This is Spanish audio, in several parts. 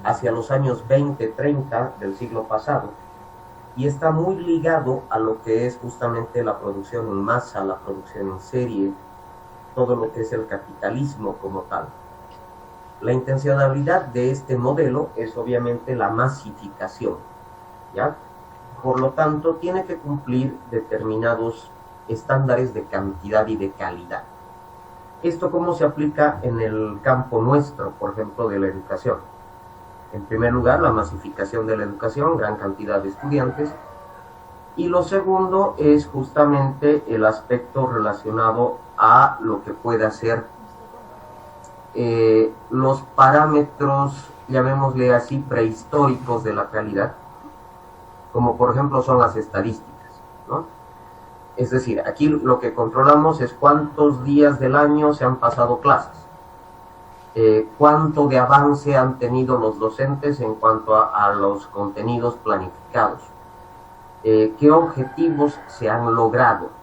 hacia los años 20, 30 del siglo pasado, y está muy ligado a lo que es justamente la producción en masa, la producción en serie, todo lo que es el capitalismo como tal. La intencionalidad de este modelo es obviamente la masificación, ¿ya? Por lo tanto, tiene que cumplir determinados estándares de cantidad y de calidad. ¿Esto cómo se aplica en el campo nuestro, por ejemplo, de la educación? En primer lugar, la masificación de la educación, gran cantidad de estudiantes. Y lo segundo es justamente el aspecto relacionado a lo que pueda ser los parámetros, llamémosle así, prehistóricos de la calidad, como por ejemplo son las estadísticas, ¿no? Es decir, aquí lo que controlamos es cuántos días del año se han pasado clases, cuánto de avance han tenido los docentes en cuanto a los contenidos planificados, qué objetivos se han logrado.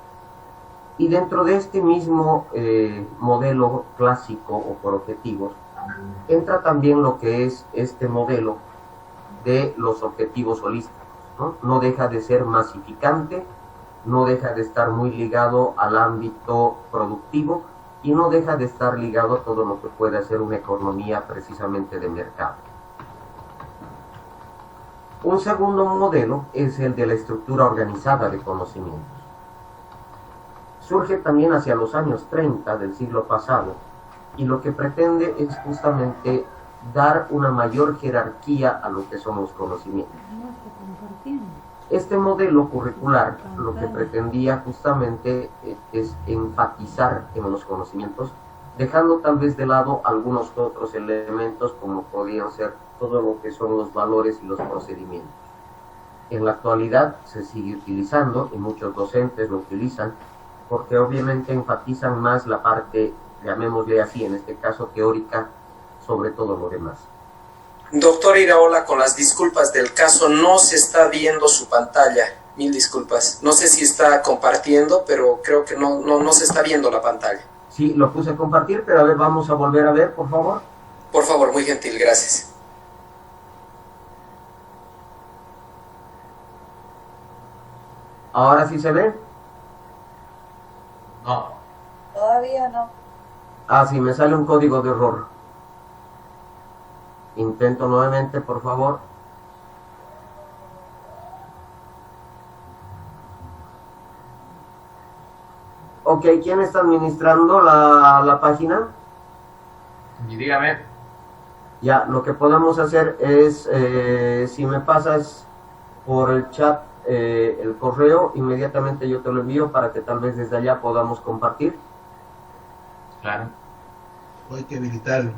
Y dentro de este mismo modelo clásico o por objetivos, entra también lo que es este modelo de los objetivos holísticos, ¿no? No deja de ser masificante, no deja de estar muy ligado al ámbito productivo y no deja de estar ligado a todo lo que puede ser una economía precisamente de mercado. Un segundo modelo es el de la estructura organizada de conocimientos. Surge también hacia los años 30 del siglo pasado y lo que pretende es justamente dar una mayor jerarquía a lo que son los conocimientos. Este modelo curricular lo que pretendía justamente es enfatizar en los conocimientos, dejando tal vez de lado algunos otros elementos como podrían ser todo lo que son los valores y los procedimientos. En la actualidad se sigue utilizando y muchos docentes lo utilizan porque obviamente enfatizan más la parte, llamémosle así, en este caso teórica, sobre todo lo demás. Doctor Iraola, con las disculpas del caso, no se está viendo su pantalla. Mil disculpas. No sé si está compartiendo, pero creo que no se está viendo la pantalla. Sí, lo puse a compartir, pero a ver, vamos a volver a ver, por favor. Por favor, muy gentil, gracias. ¿Ahora sí se ve? No. Todavía no. Ah, sí, me sale un código de error. Intento nuevamente, por favor. Ok, ¿quién está administrando la página? Y dígame. Ya, lo que podemos hacer es, si me pasas por el chat el correo, inmediatamente yo te lo envío para que tal vez desde allá podamos compartir. Claro. Hay que habilitarlo.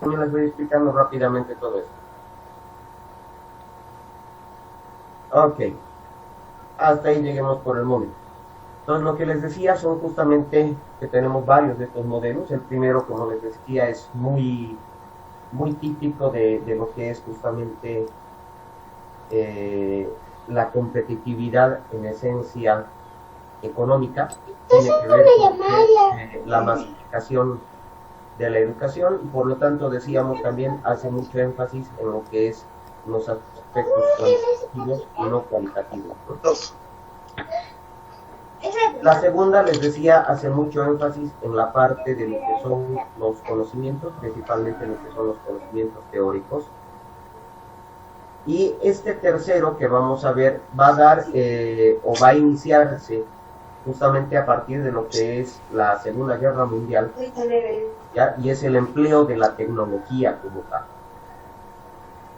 Yo les voy explicando rápidamente todo esto. Ok, hasta ahí lleguemos por el momento. Entonces lo que les decía son justamente que tenemos varios de estos modelos. El primero, como les decía, es muy típico de lo que es justamente la competitividad en esencia económica. Tiene que ver con la masificación de la educación y por lo tanto decíamos también hace mucho énfasis en lo que es los aspectos cuantitativos y no cualitativos, ¿no? La segunda, les decía, hace mucho énfasis en la parte de lo que son los conocimientos, principalmente lo que son los conocimientos teóricos. Y este tercero que vamos a ver va a dar o va a iniciarse justamente a partir de lo que es la Segunda Guerra Mundial, ¿ya? Y es el empleo de la tecnología como tal.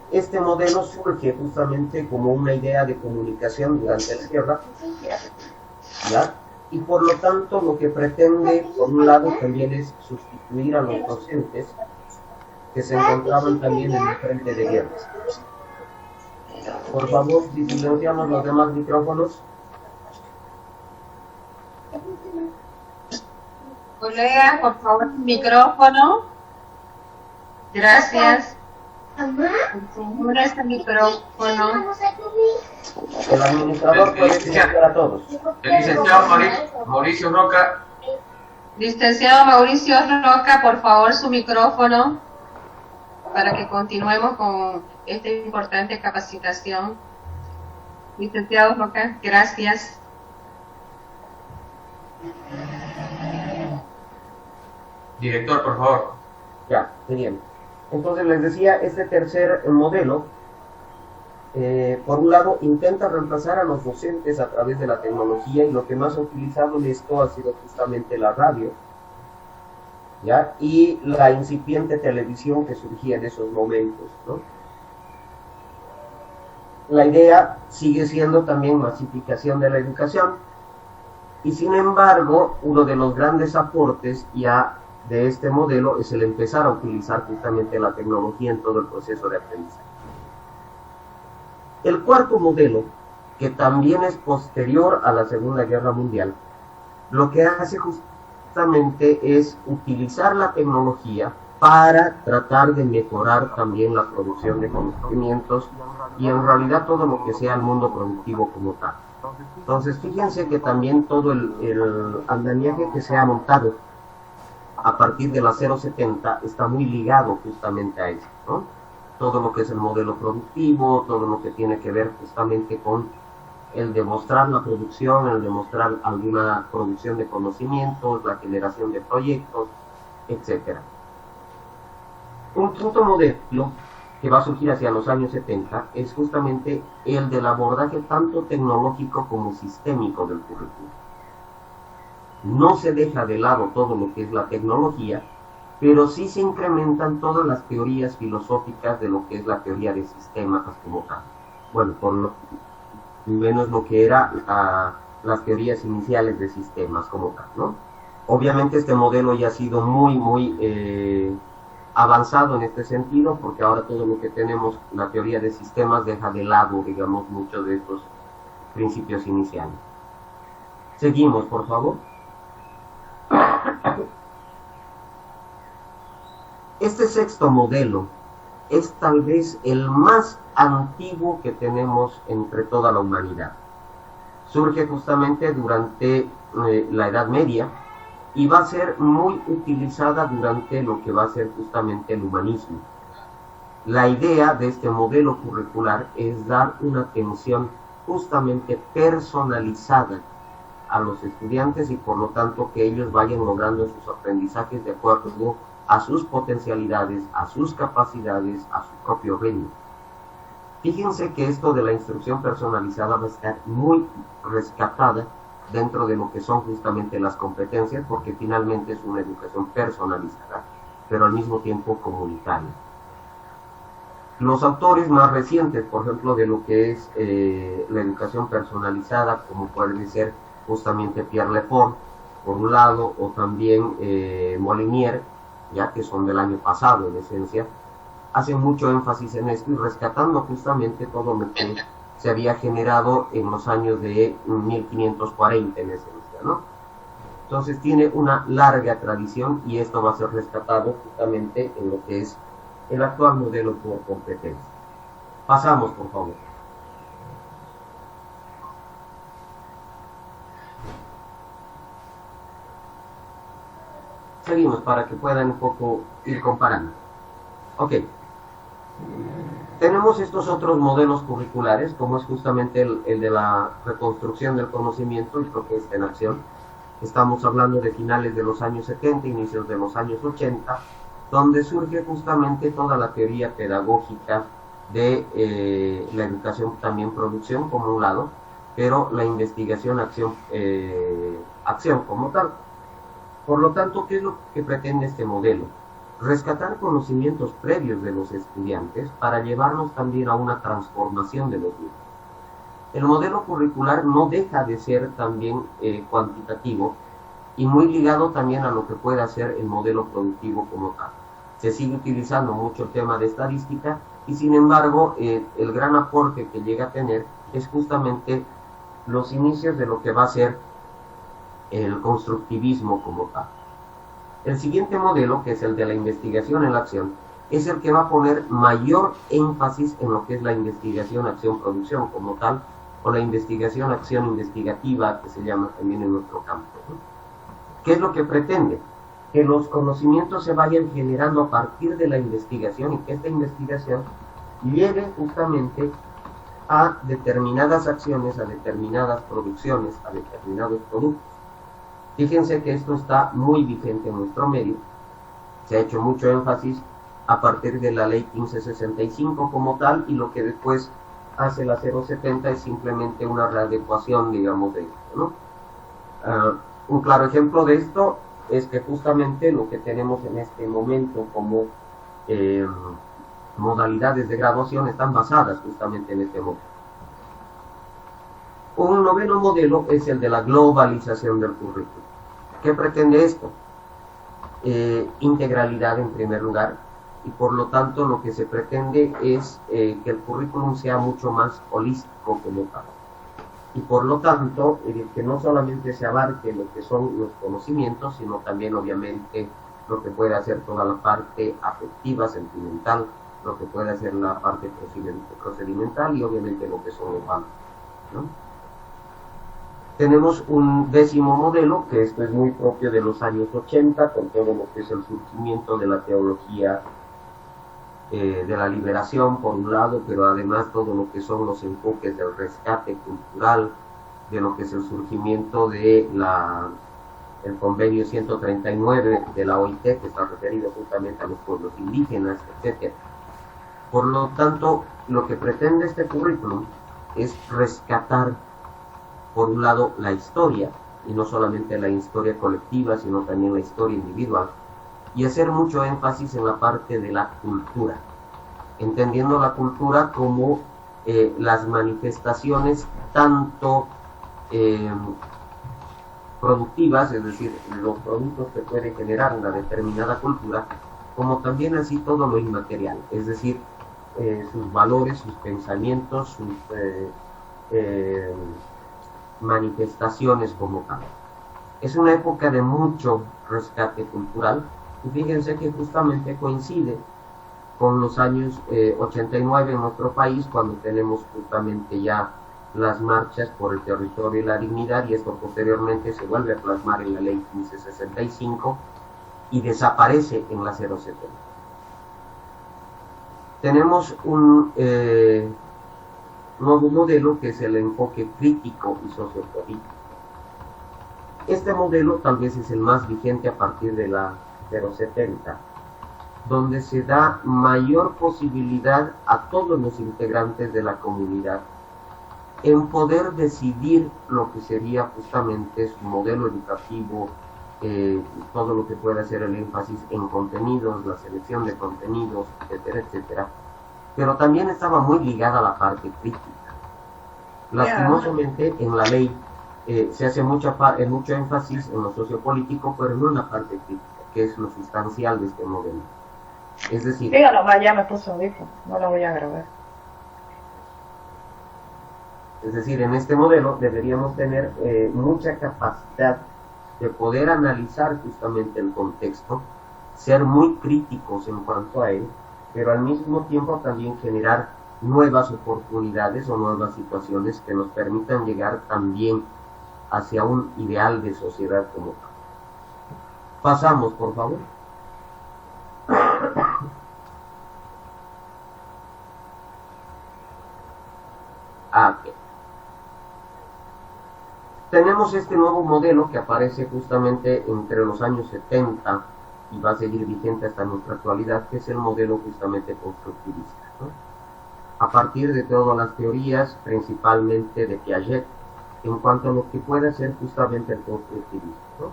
Este modelo surge justamente como una idea de comunicación durante la guerra, ¿ya? Y por lo tanto lo que pretende, por un lado, también es sustituir a los docentes que se encontraban también en el frente de guerra. Por favor, si silenciamos los demás micrófonos. Colega, por favor, micrófono. Gracias. Por este micrófono. El administrador puede silenciar a todos. El licenciado Mauricio Roca. Licenciado Mauricio Roca, por favor, su micrófono para que continuemos con esta importante capacitación. Licenciado Roca, gracias. Director, por favor. Ya, bien. Entonces les decía, este tercer modelo, por un lado, intenta reemplazar a los docentes a través de la tecnología, y lo que más ha utilizado en esto ha sido justamente la radio, ¿ya? Y la incipiente televisión que surgía en esos momentos, ¿no? La idea sigue siendo también masificación de la educación, y sin embargo, uno de los grandes aportes ya de este modelo es el empezar a utilizar justamente la tecnología en todo el proceso de aprendizaje. El cuarto modelo, que también es posterior a la Segunda Guerra Mundial, lo que hace justamente es utilizar la tecnología para tratar de mejorar también la producción de conocimientos y en realidad todo lo que sea el mundo productivo como tal. Entonces fíjense que también todo el andamiaje que se ha montado a partir de la 070 está muy ligado justamente a eso, ¿no? Todo lo que es el modelo productivo, todo lo que tiene que ver justamente con el demostrar la producción, el demostrar alguna producción de conocimientos, la generación de proyectos, etc. Un quinto modelo que va a surgir hacia los años 70 es justamente el del abordaje tanto tecnológico como sistémico del currículo. No se deja de lado todo lo que es la tecnología, pero sí se incrementan todas las teorías filosóficas de lo que es la teoría de sistemas como tal. Bueno, por lo menos lo que era las teorías iniciales de sistemas como tal, ¿no? Obviamente este modelo ya ha sido muy avanzado en este sentido, porque ahora todo lo que tenemos, la teoría de sistemas, deja de lado, digamos, muchos de estos principios iniciales. Seguimos, por favor. Este sexto modelo es tal vez el más antiguo que tenemos entre toda la humanidad. Surge justamente durante la Edad Media y va a ser muy utilizada durante lo que va a ser justamente el humanismo. La idea de este modelo curricular es dar una atención justamente personalizada a los estudiantes y por lo tanto que ellos vayan logrando sus aprendizajes de acuerdo a sus potencialidades, a sus capacidades, a su propio ritmo. Fíjense que esto de la instrucción personalizada va a estar muy rescatada dentro de lo que son justamente las competencias, porque finalmente es una educación personalizada, pero al mismo tiempo comunitaria. Los autores más recientes, por ejemplo, de lo que es la educación personalizada, como puede ser justamente Pierre Lefort, por un lado, o también Molinier, ya que son del año pasado en esencia, hacen mucho énfasis en esto y rescatando justamente todo lo que se había generado en los años de 1540 en esencia, ¿no? Entonces tiene una larga tradición y esto va a ser rescatado justamente en lo que es el actual modelo por competencia. Pasamos, por favor. Seguimos para que puedan un poco ir comparando. Ok. Tenemos estos otros modelos curriculares, como es justamente el de la reconstrucción del conocimiento y propuesta en acción. Estamos hablando de finales de los años 70, inicios de los años 80, donde surge justamente toda la teoría pedagógica de la educación, también producción como un lado, pero la investigación, acción como tal. Por lo tanto, ¿qué es lo que pretende este modelo? Rescatar conocimientos previos de los estudiantes para llevarnos también a una transformación de los mismos. El modelo curricular no deja de ser también cuantitativo y muy ligado también a lo que pueda ser el modelo productivo como tal. Se sigue utilizando mucho el tema de estadística y sin embargo el gran aporte que llega a tener es justamente los inicios de lo que va a ser el constructivismo como tal. El siguiente modelo, que es el de la investigación en la acción, es el que va a poner mayor énfasis en lo que es la investigación, acción, producción como tal, o la investigación, acción investigativa, que se llama también en nuestro campo, ¿no? ¿Qué es lo que pretende? Que los conocimientos se vayan generando a partir de la investigación y que esta investigación lleve justamente a determinadas acciones, a determinadas producciones, a determinados productos. Fíjense que esto está muy vigente en nuestro medio. Se ha hecho mucho énfasis a partir de la ley 1565 como tal, y lo que después hace la 070 es simplemente una readecuación, digamos, de esto, ¿no? Un claro ejemplo de esto es que justamente lo que tenemos en este momento como modalidades de graduación están basadas justamente en este modelo. Un noveno modelo es el de la globalización del currículum. ¿Qué pretende esto? Integralidad en primer lugar, y por lo tanto lo que se pretende es que el currículum sea mucho más holístico como tal. Y por lo tanto, que no solamente se abarque lo que son los conocimientos, sino también obviamente lo que puede hacer toda la parte afectiva, sentimental, lo que puede hacer la parte procedimental y obviamente lo que son los valores, ¿no? Tenemos un décimo modelo, que esto es muy propio de los años 80, con todo lo que es el surgimiento de la teología de la liberación, por un lado, pero además todo lo que son los enfoques del rescate cultural, de lo que es el surgimiento de el convenio 139 de la OIT, que está referido justamente a los pueblos indígenas, etc. Por lo tanto, lo que pretende este currículum es rescatar, por un lado, la historia, y no solamente la historia colectiva, sino también la historia individual, y hacer mucho énfasis en la parte de la cultura, entendiendo la cultura como las manifestaciones tanto productivas, es decir, los productos que puede generar una determinada cultura, como también así todo lo inmaterial, es decir, sus valores, sus pensamientos, sus manifestaciones como tal. Es una época de mucho rescate cultural, y fíjense que justamente coincide con los años 89 en nuestro país, cuando tenemos justamente ya las marchas por el territorio y la dignidad, y esto posteriormente se vuelve a plasmar en la ley 1565 y desaparece en la 070. Tenemos un nuevo modelo que es el enfoque crítico y sociopolítico. Este modelo tal vez es el más vigente a partir de la 070, donde se da mayor posibilidad a todos los integrantes de la comunidad en poder decidir lo que sería justamente su modelo educativo, todo lo que puede hacer el énfasis en contenidos, la selección de contenidos, etcétera, etcétera. Pero también estaba muy ligada a la parte crítica. Lastimosamente, en la ley se hace mucho énfasis en lo sociopolítico, pero no en la parte crítica, que es lo sustancial de este modelo. Es decir, dígalo más, ya me puso audífono, no lo voy a grabar. Es decir, en este modelo deberíamos tener mucha capacidad de poder analizar justamente el contexto, ser muy críticos en cuanto a él, pero al mismo tiempo también generar nuevas oportunidades o nuevas situaciones que nos permitan llegar también hacia un ideal de sociedad como tal. Pasamos, por favor. Okay. Tenemos este nuevo modelo que aparece justamente entre los años 70 y va a seguir vigente hasta nuestra actualidad, que es el modelo justamente constructivista, ¿no? A partir de todas las teorías, principalmente de Piaget, en cuanto a lo que puede ser justamente el constructivismo, ¿no?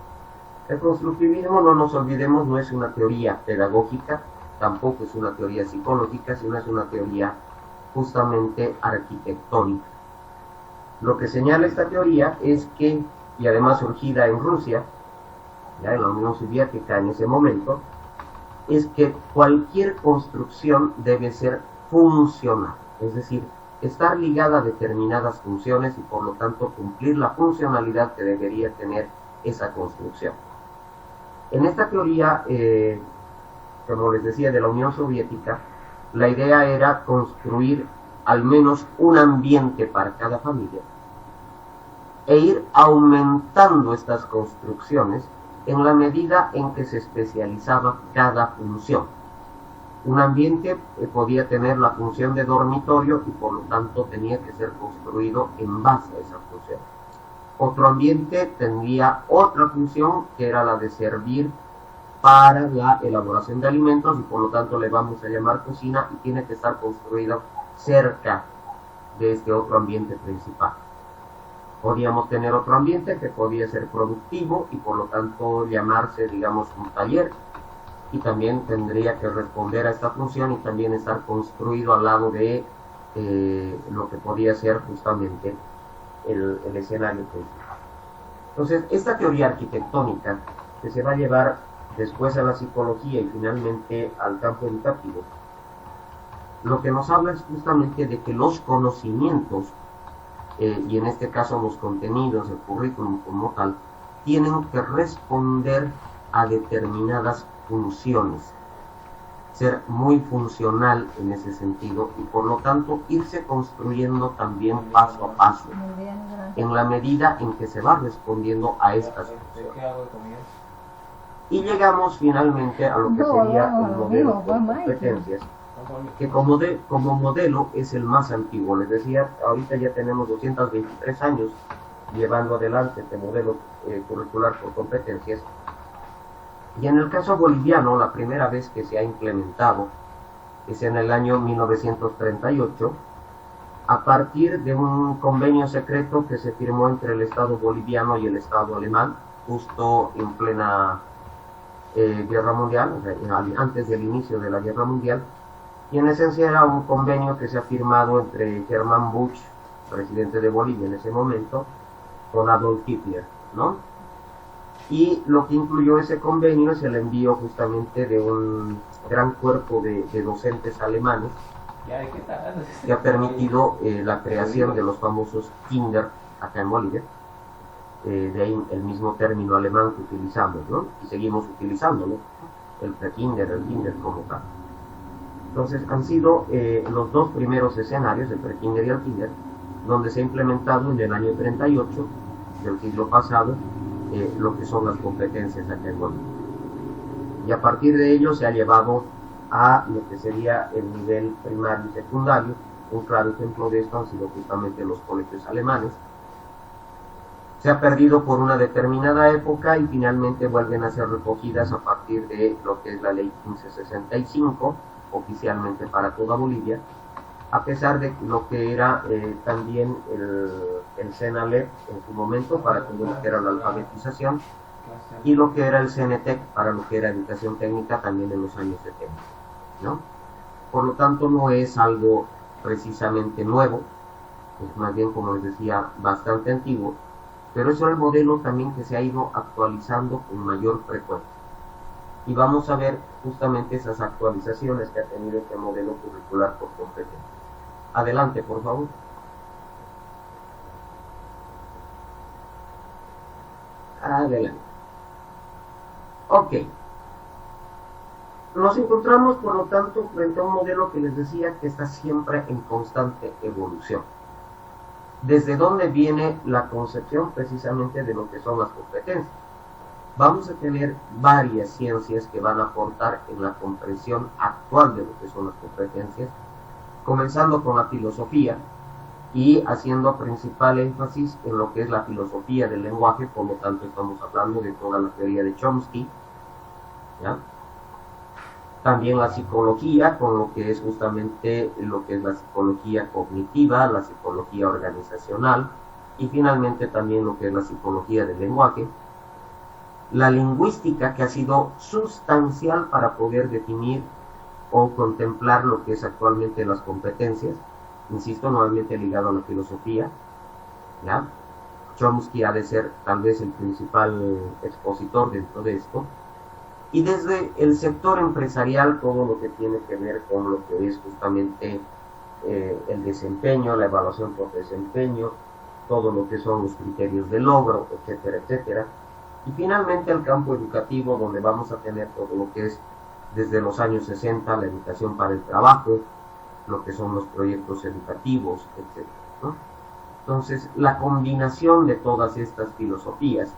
El constructivismo, no nos olvidemos, no es una teoría pedagógica, tampoco es una teoría psicológica, sino es una teoría justamente arquitectónica. Lo que señala esta teoría es que, y además surgida en Rusia, ya en la Unión Soviética en ese momento, es que cualquier construcción debe ser funcional, es decir, estar ligada a determinadas funciones y por lo tanto cumplir la funcionalidad que debería tener esa construcción. En esta teoría, como les decía, de la Unión Soviética, la idea era construir al menos un ambiente para cada familia e ir aumentando estas construcciones en la medida en que se especializaba cada función. Un ambiente podía tener la función de dormitorio y por lo tanto tenía que ser construido en base a esa función. Otro ambiente tendría otra función que era la de servir para la elaboración de alimentos y por lo tanto le vamos a llamar cocina y tiene que estar construido cerca de este otro ambiente principal. Podíamos tener otro ambiente que podía ser productivo y por lo tanto llamarse, digamos, un taller, y también tendría que responder a esta función y también estar construido al lado de lo que podía ser justamente el escenario principal. Entonces, esta teoría arquitectónica que se va a llevar después a la psicología y finalmente al campo educativo, lo que nos habla es justamente de que los conocimientos, y en este caso los contenidos, el currículum como tal, tienen que responder a determinadas funciones, ser muy funcional en ese sentido y por lo tanto irse construyendo también paso a paso en la medida en que se va respondiendo a estas funciones. Y llegamos finalmente a lo que sería el modelo de competencias, que como modelo es el más antiguo. Les decía, ahorita ya tenemos 223 años llevando adelante este modelo curricular por competencias. Y en el caso boliviano, la primera vez que se ha implementado es en el año 1938, a partir de un convenio secreto que se firmó entre el Estado boliviano y el Estado alemán, justo en plena Guerra Mundial, o sea, antes del inicio de la Guerra Mundial, y en esencia era un convenio que se ha firmado entre Hermann Busch, presidente de Bolivia en ese momento, con Adolf Hitler, ¿no? Y lo que incluyó ese convenio es el envío justamente de un gran cuerpo de docentes alemanes que ha permitido la creación de los famosos Kinder acá en Bolivia, de ahí el mismo término alemán que utilizamos, ¿no? Y seguimos utilizándolo, el pre-Kinder, el Kinder como tal. Entonces han sido los dos primeros escenarios, el pre-Kinder y el Kinder, donde se ha implementado en el año 38 del siglo pasado lo que son las competencias acá en Bolivia. Y a partir de ello se ha llevado a lo que sería el nivel primario y secundario. Un claro ejemplo de esto han sido justamente los colegios alemanes. Se ha perdido por una determinada época y finalmente vuelven a ser recogidas a partir de lo que es la ley 1565, oficialmente para toda Bolivia, a pesar de lo que era también el CENALEP en su momento para todo lo que era la alfabetización y lo que era el CENETEC para lo que era educación técnica también en los años 70, ¿no? Por lo tanto no es algo precisamente nuevo, es más bien, como les decía, bastante antiguo, pero es el modelo también que se ha ido actualizando con mayor frecuencia. Y vamos a ver justamente esas actualizaciones que ha tenido este modelo curricular por competencia. Adelante, por favor. Adelante. Ok. Nos encontramos, por lo tanto, frente a un modelo que les decía que está siempre en constante evolución. ¿Desde dónde viene la concepción precisamente de lo que son las competencias? Vamos a tener varias ciencias que van a aportar en la comprensión actual de lo que son las competencias, comenzando con la filosofía y haciendo principal énfasis en lo que es la filosofía del lenguaje. Por lo tanto estamos hablando de toda la teoría de Chomsky, ¿ya? También la psicología, con lo que es justamente lo que es la psicología cognitiva, la psicología organizacional y finalmente también lo que es la psicología del lenguaje. La lingüística, que ha sido sustancial para poder definir o contemplar lo que es actualmente las competencias, insisto, nuevamente ligado a la filosofía, ¿ya? Chomsky ha de ser tal vez el principal expositor dentro de esto. Y desde el sector empresarial, todo lo que tiene que ver con lo que es justamente el desempeño, la evaluación por desempeño, todo lo que son los criterios de logro, etcétera, etcétera. Y finalmente el campo educativo, donde vamos a tener todo lo que es desde los años 60, la educación para el trabajo, lo que son los proyectos educativos, etcétera, ¿no? Entonces, la combinación de todas estas filosofías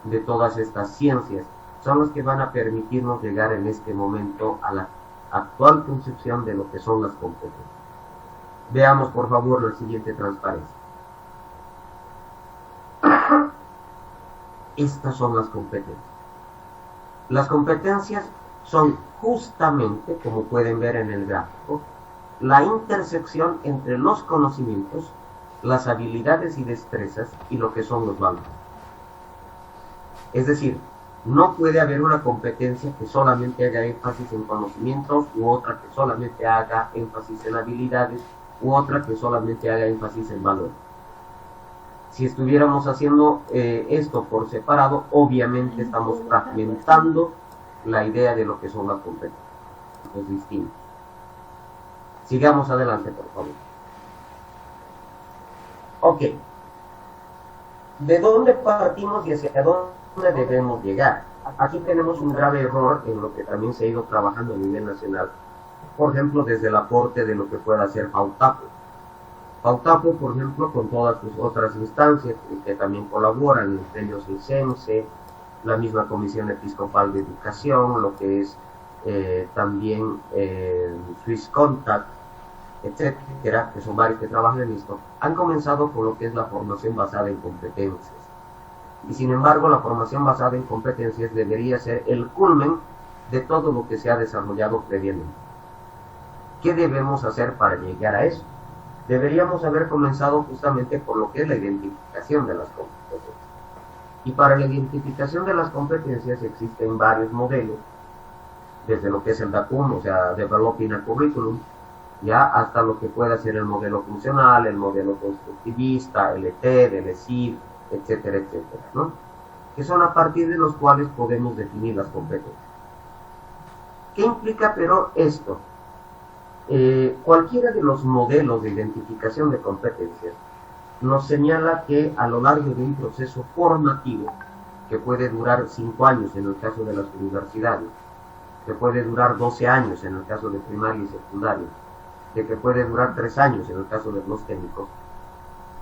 de todas estas ciencias son los que van a permitirnos llegar en este momento a la actual concepción de lo que son las competencias. Veamos por favor la siguiente transparencia. Estas son las competencias. Las competencias son justamente, como pueden ver en el gráfico, la intersección entre los conocimientos, las habilidades y destrezas y lo que son los valores. Es decir, no puede haber una competencia que solamente haga énfasis en conocimientos, u otra que solamente haga énfasis en habilidades, u otra que solamente haga énfasis en valores. Si estuviéramos haciendo esto por separado, obviamente estamos fragmentando la idea de lo que son las competencias. Es distinto. Sigamos adelante, por favor. Ok. ¿De dónde partimos y hacia dónde debemos llegar? Aquí tenemos un grave error en lo que también se ha ido trabajando a nivel nacional. Por ejemplo, desde el aporte de lo que pueda hacer FAUTAPO. FAUTAPO, por ejemplo, con todas sus otras instancias que también colaboran, entre ellos el CENSE, la misma Comisión Episcopal de Educación, lo que es también Swiss Contact, etcétera, que son varios que trabajan en esto, han comenzado con lo que es la formación basada en competencias. Y sin embargo, la formación basada en competencias debería ser el culmen de todo lo que se ha desarrollado previamente. ¿Qué debemos hacer para llegar a eso? Deberíamos haber comenzado justamente por lo que es la identificación de las competencias. Y para la identificación de las competencias existen varios modelos, desde lo que es el DACUM, o sea, Developing a Curriculum, ya hasta lo que pueda ser el modelo funcional, el modelo constructivista, el ETED, el ESID, etcétera, etcétera, ¿no? Que son a partir de los cuales podemos definir las competencias. ¿Qué implica pero esto? Cualquiera de los modelos de identificación de competencias nos señala que a lo largo de un proceso formativo, que puede durar 5 años en el caso de las universidades, que puede durar 12 años en el caso de primaria y secundaria, de que puede durar 3 años en el caso de los técnicos,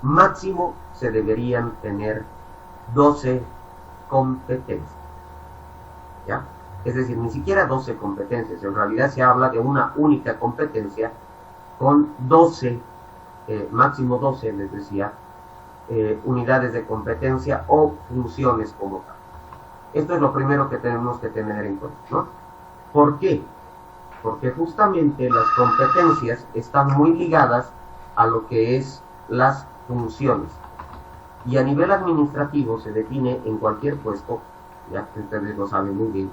máximo se deberían tener 12 competencias. ¿Ya? Es decir, ni siquiera 12 competencias, en realidad se habla de una única competencia con 12, máximo 12, les decía, unidades de competencia o funciones como tal. Esto es lo primero que tenemos que tener en cuenta, ¿no? ¿Por qué? Porque justamente las competencias están muy ligadas a lo que es las funciones. Y a nivel administrativo se define en cualquier puesto, ya que ustedes lo saben muy bien,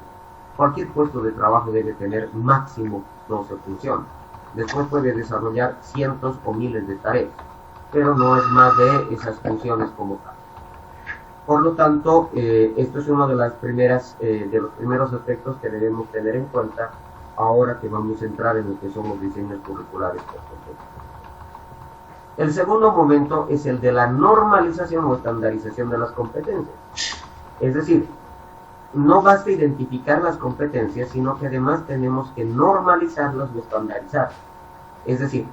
cualquier puesto de trabajo debe tener máximo 12 funciones. Después puede desarrollar cientos o miles de tareas, pero no es más de esas funciones como tal. Por lo tanto, esto es uno de los primeros aspectos que debemos tener en cuenta ahora que vamos a entrar en lo que son los diseños curriculares por completo. El segundo momento es el de la normalización o estandarización de las competencias. Es decir, no basta identificar las competencias, sino que además tenemos que normalizarlas o estandarizarlas. Es decir,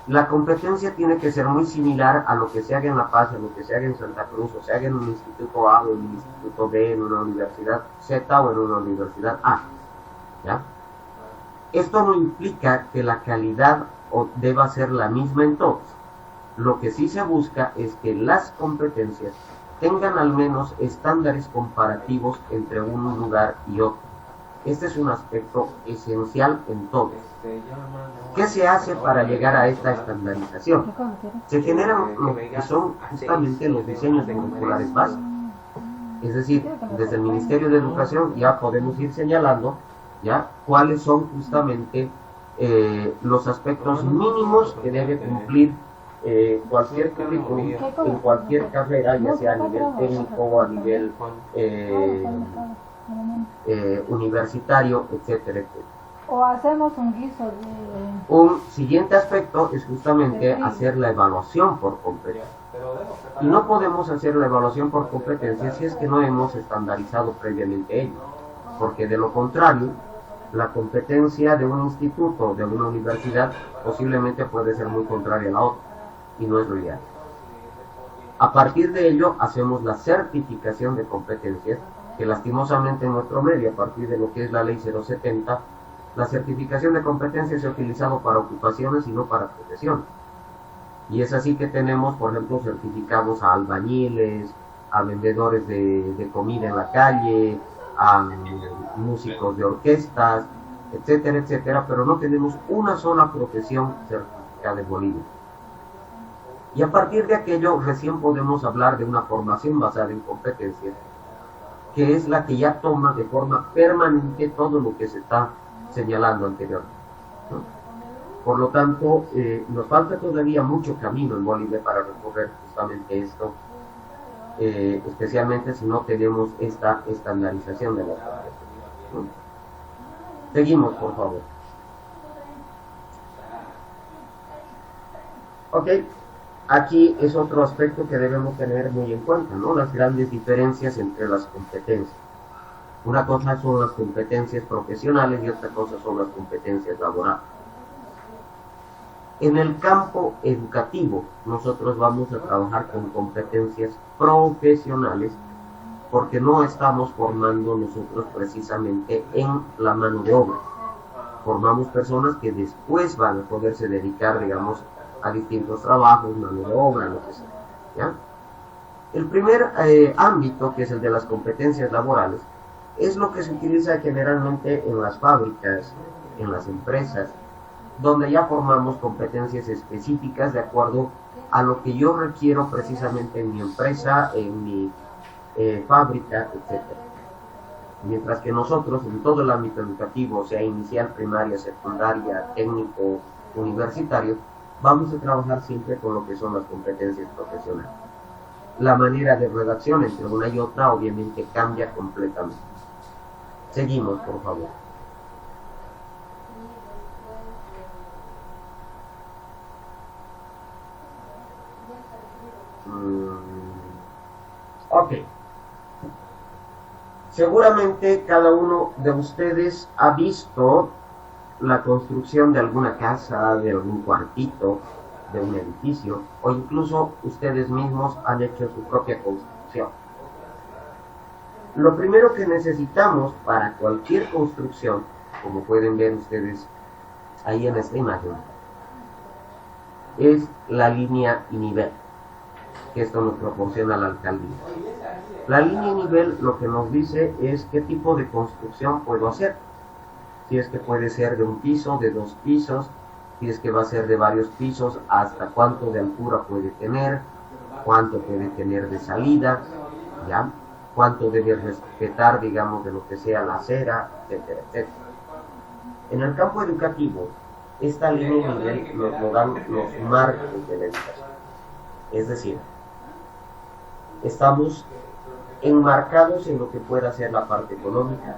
la competencia tiene que ser muy similar a lo que se haga en La Paz, a lo que se haga en Santa Cruz, o se haga en un instituto A o en un instituto B, en una universidad Z o en una universidad A. ¿Ya? Esto no implica que la calidad deba ser la misma en todos. Lo que sí se busca es que las competencias tengan al menos estándares comparativos entre un lugar y otro. Este es un aspecto esencial en todo. ¿Qué se hace para llegar a esta estandarización? Se generan lo que son justamente los diseños curriculares básicos. Es decir, desde el Ministerio de Educación ya podemos ir señalando ya cuáles son justamente los aspectos mínimos que debe cumplir cualquier currículum en cualquier carrera, ya sea a nivel técnico o a nivel universitario, etcétera, etcétera. O hacemos un guiso de... Un siguiente aspecto es justamente hacer la evaluación por competencia. Y no podemos hacer la evaluación por competencia si es que no hemos estandarizado previamente ello, porque de lo contrario, la competencia de un instituto, de una universidad, posiblemente puede ser muy contraria a la otra, y no es lo ideal. A partir de ello hacemos la certificación de competencias, que lastimosamente en nuestro medio, a partir de lo que es la ley 070, la certificación de competencias se ha utilizado para ocupaciones y no para profesiones. Y es así que tenemos, por ejemplo, certificados a albañiles, a vendedores de comida en la calle, a músicos de orquestas, etcétera, etcétera, pero no tenemos una sola profesión certificada en Bolivia. Y a partir de aquello recién podemos hablar de una formación basada en competencias, que es la que ya toma de forma permanente todo lo que se está señalando anteriormente, ¿no? Por lo tanto, nos falta todavía mucho camino en Bolivia para recorrer justamente esto, especialmente si no tenemos esta estandarización de las carreras, ¿no? Seguimos, por favor. Ok, aquí es otro aspecto que debemos tener muy en cuenta, ¿no? Las grandes diferencias entre las competencias. Una cosa son las competencias profesionales y otra cosa son las competencias laborales. En el campo educativo, nosotros vamos a trabajar con competencias profesionales porque no estamos formando nosotros precisamente en la mano de obra. Formamos personas que después van a poderse dedicar, digamos, a distintos trabajos, mano de obra, lo que sea, ¿ya? El primer ámbito, que es el de las competencias laborales, es lo que se utiliza generalmente en las fábricas, en las empresas, donde ya formamos competencias específicas de acuerdo a lo que yo requiero precisamente en mi empresa, en mi fábrica, etc. Mientras que nosotros en todo el ámbito educativo, sea inicial, primaria, secundaria, técnico, universitario, vamos a trabajar siempre con lo que son las competencias profesionales. La manera de redacción entre una y otra obviamente cambia completamente. Seguimos, por favor. Ok. Seguramente cada uno de ustedes ha visto la construcción de alguna casa, de algún cuartito, de un edificio, o incluso ustedes mismos han hecho su propia construcción. Lo primero que necesitamos para cualquier construcción, como pueden ver ustedes ahí en esta imagen, es la línea y nivel, que esto nos proporciona la alcaldía. La línea y nivel lo que nos dice es qué tipo de construcción puedo hacer. Si es que puede ser de un piso, de 2 pisos, si es que va a ser de varios pisos, hasta cuánto de altura puede tener, cuánto puede tener de salida, ¿ya? Cuánto debe respetar, digamos, de lo que sea la acera, etcétera, etcétera. En el campo educativo, esta línea y nivel nos lo dan los marcos de la educación. Es decir, estamos enmarcados en lo que pueda ser la parte económica,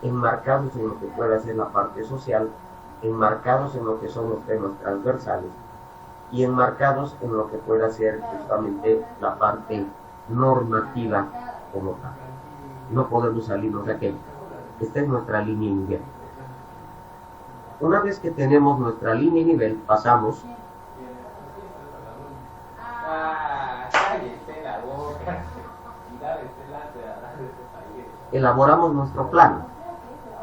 enmarcados en lo que pueda ser la parte social, enmarcados en lo que son los temas transversales y enmarcados en lo que pueda ser justamente la parte normativa como tal. No podemos salirnos de aquello. Esta es nuestra línea y nivel. Una vez que tenemos nuestra línea y nivel, pasamos elaboramos nuestro plan,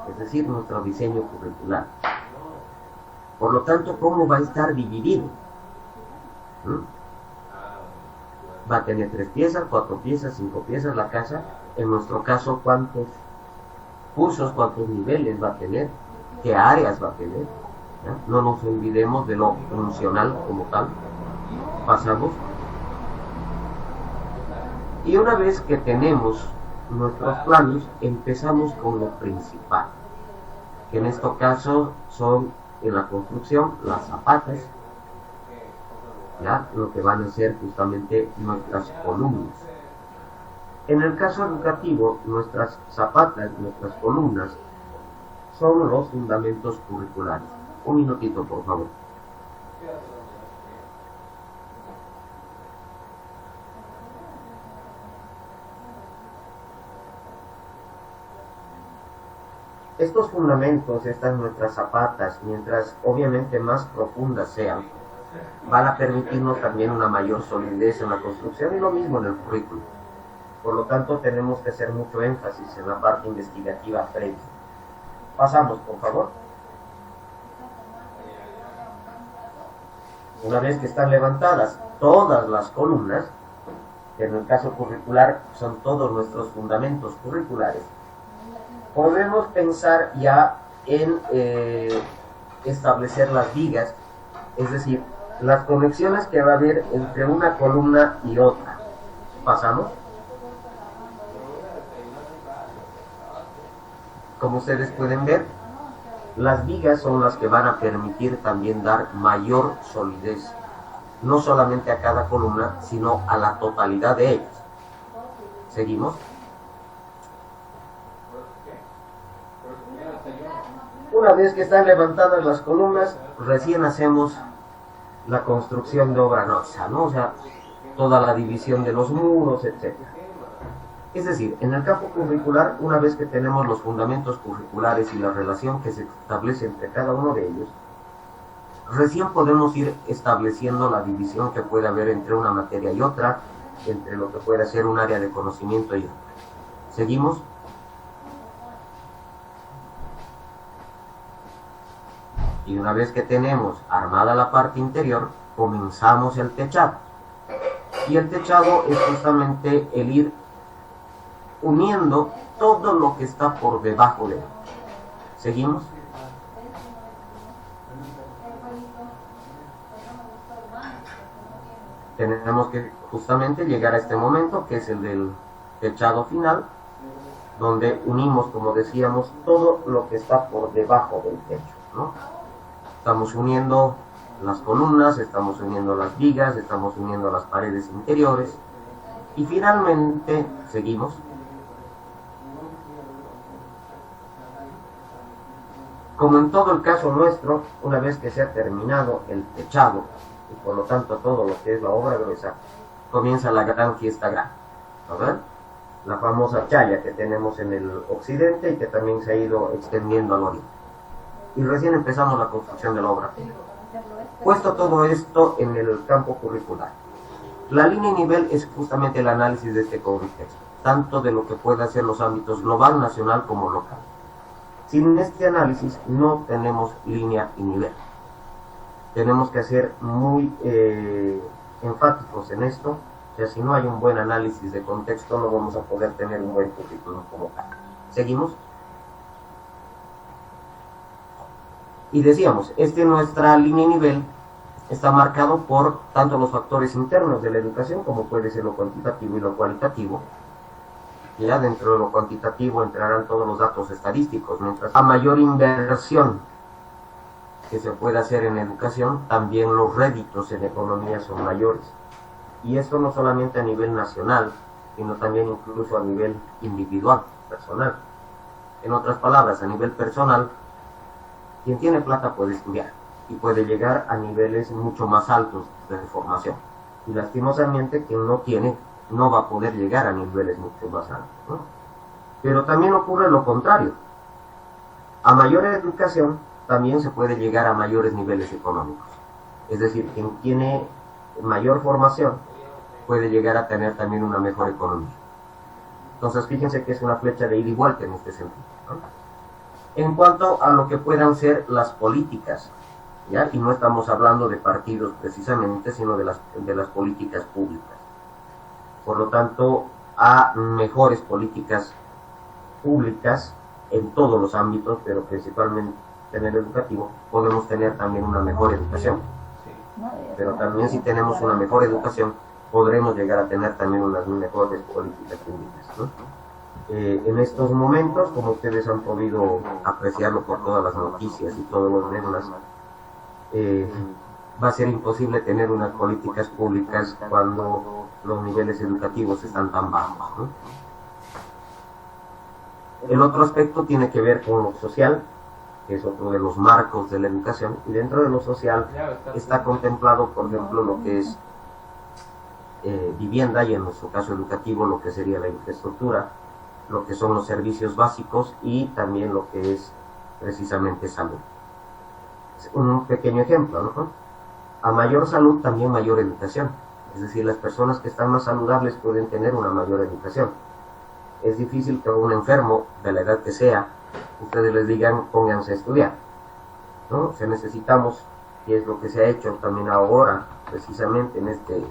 es decir, nuestro diseño curricular. Por lo tanto, ¿cómo va a estar dividido? ¿Va a tener 3 piezas, 4 piezas, 5 piezas la casa? En nuestro caso, ¿cuántos cursos, cuántos niveles va a tener? ¿Qué áreas va a tener? ¿Ya? No nos olvidemos de lo funcional como tal. Pasamos. Y una vez que tenemos nuestros planos, empezamos con lo principal, que en este caso son en la construcción las zapatas, ¿ya? Lo que van a ser justamente nuestras columnas. En el caso educativo, nuestras zapatas, nuestras columnas, son los fundamentos curriculares. Un minutito, por favor. Estos fundamentos, estas nuestras zapatas, mientras obviamente más profundas sean, van a permitirnos también una mayor solidez en la construcción y lo mismo en el currículum. Por lo tanto, tenemos que hacer mucho énfasis en la parte investigativa previa. Pasamos, por favor. Una vez que están levantadas todas las columnas, que en el caso curricular son todos nuestros fundamentos curriculares, podemos pensar ya en establecer las vigas, es decir, las conexiones que va a haber entre una columna y otra. Pasamos. Como ustedes pueden ver, las vigas son las que van a permitir también dar mayor solidez, no solamente a cada columna, sino a la totalidad de ellas. ¿Seguimos? Una vez que están levantadas las columnas, recién hacemos la construcción de obra noxa, ¿no? O sea, toda la división de los muros, etc. Es decir, en el campo curricular, una vez que tenemos los fundamentos curriculares y la relación que se establece entre cada uno de ellos, recién podemos ir estableciendo la división que puede haber entre una materia y otra, entre lo que puede ser un área de conocimiento y otra. ¿Seguimos? Y una vez que tenemos armada la parte interior, comenzamos el techado. Y el techado es justamente el ir uniendo todo lo que está por debajo de él. ¿Seguimos? Tenemos que justamente llegar a este momento, que es el del techado final, donde unimos, como decíamos, todo lo que está por debajo del techo, ¿no? Estamos uniendo las columnas, estamos uniendo las vigas, estamos uniendo las paredes interiores, y finalmente, seguimos. Como en todo el caso nuestro, una vez que se ha terminado el techado, y por lo tanto todo lo que es la obra gruesa, comienza la gran fiesta grande, ¿verdad? La famosa chaya que tenemos en el occidente y que también se ha ido extendiendo al oriente. Y recién empezamos la construcción de la obra final. Puesto todo esto en el campo curricular, la línea y nivel es justamente el análisis de este contexto, tanto de lo que pueda ser los ámbitos global, nacional como local. Sin este análisis no tenemos línea y nivel. Tenemos que ser muy enfáticos en esto. O sea, si no hay un buen análisis de contexto, no vamos a poder tener un buen currículum como tal. ¿Seguimos? Y decíamos, nuestra línea y nivel está marcado por tanto los factores internos de la educación, como puede ser lo cuantitativo y lo cualitativo. Ya dentro de lo cuantitativo entrarán todos los datos estadísticos. Mientras a mayor inversión que se pueda hacer en educación, también los réditos en economía son mayores. Y esto no solamente a nivel nacional, sino también incluso a nivel individual, personal. En otras palabras, a nivel personal, quien tiene plata puede estudiar y puede llegar a niveles mucho más altos de formación. Y lastimosamente, quien no tiene, no va a poder llegar a niveles mucho más altos, ¿no? Pero también ocurre lo contrario. A mayor educación también se puede llegar a mayores niveles económicos. Es decir, quien tiene mayor formación puede llegar a tener también una mejor economía. Entonces fíjense que es una flecha de ida y vuelta en este sentido, ¿no? En cuanto a lo que puedan ser las políticas, ¿ya? Y no estamos hablando de partidos precisamente, sino de las políticas públicas. Por lo tanto, a mejores políticas públicas en todos los ámbitos, pero principalmente en el educativo, podemos tener también una mejor educación. Pero también si tenemos una mejor educación, podremos llegar a tener también unas mejores políticas públicas, ¿no? En estos momentos, como ustedes han podido apreciarlo por todas las noticias y todos los demás, va a ser imposible tener unas políticas públicas cuando los niveles educativos están tan bajos, ¿no? El otro aspecto tiene que ver con lo social, que es otro de los marcos de la educación, y dentro de lo social está contemplado, por ejemplo, lo que es vivienda, y en nuestro caso educativo lo que sería la infraestructura, lo que son los servicios básicos y también lo que es precisamente salud. Un pequeño ejemplo, ¿no? A mayor salud también mayor educación. Es decir, las personas que están más saludables pueden tener una mayor educación. Es difícil que a un enfermo, de la edad que sea, ustedes les digan pónganse a estudiar, ¿no? O sea, necesitamos, y es lo que se ha hecho también ahora, precisamente en este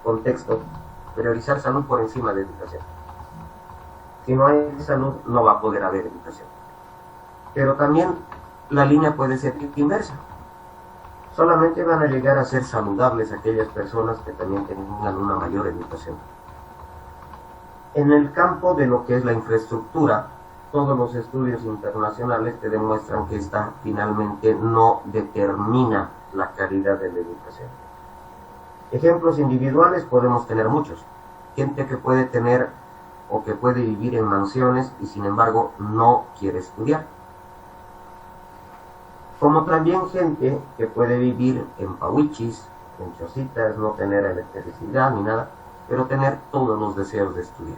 contexto, priorizar salud por encima de educación. Si no hay salud, no va a poder haber educación. Pero también la línea puede ser inversa. Solamente van a llegar a ser saludables aquellas personas que también tengan una mayor educación. En el campo de lo que es la infraestructura, todos los estudios internacionales te demuestran que esta finalmente no determina la calidad de la educación. Ejemplos individuales podemos tener muchos. Gente que puede tener o que puede vivir en mansiones y sin embargo no quiere estudiar. Como también gente que puede vivir en pawichis, en chocitas, no tener electricidad ni nada, pero tener todos los deseos de estudiar.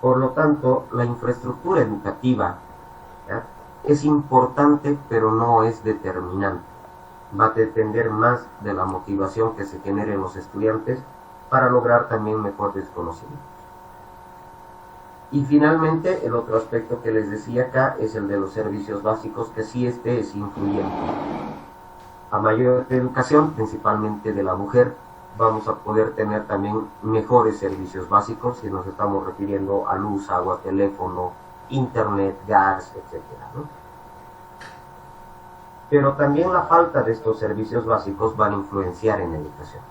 Por lo tanto, la infraestructura educativa, ¿ya?, es importante, pero no es determinante. Va a depender más de la motivación que se genere en los estudiantes para lograr también mejores conocimientos. Y finalmente, el otro aspecto que les decía acá es el de los servicios básicos, que sí es influyente. A mayor educación, principalmente de la mujer, vamos a poder tener también mejores servicios básicos, si nos estamos refiriendo a luz, agua, teléfono, internet, gas, etc., ¿no? Pero también la falta de estos servicios básicos van a influenciar en la educación.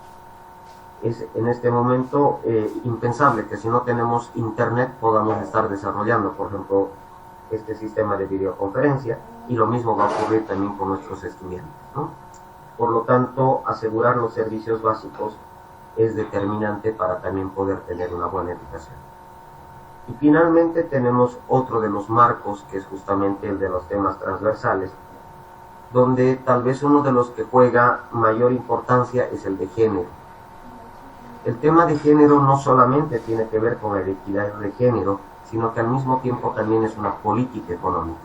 Es en este momento impensable que si no tenemos internet podamos estar desarrollando, por ejemplo, este sistema de videoconferencia, y lo mismo va a ocurrir también con nuestros estudiantes, ¿no? Por lo tanto, asegurar los servicios básicos es determinante para también poder tener una buena educación. Y finalmente tenemos otro de los marcos, que es justamente el de los temas transversales, donde tal vez uno de los que juega mayor importancia es el de género. El tema de género no solamente tiene que ver con la equidad de género, sino que al mismo tiempo también es una política económica.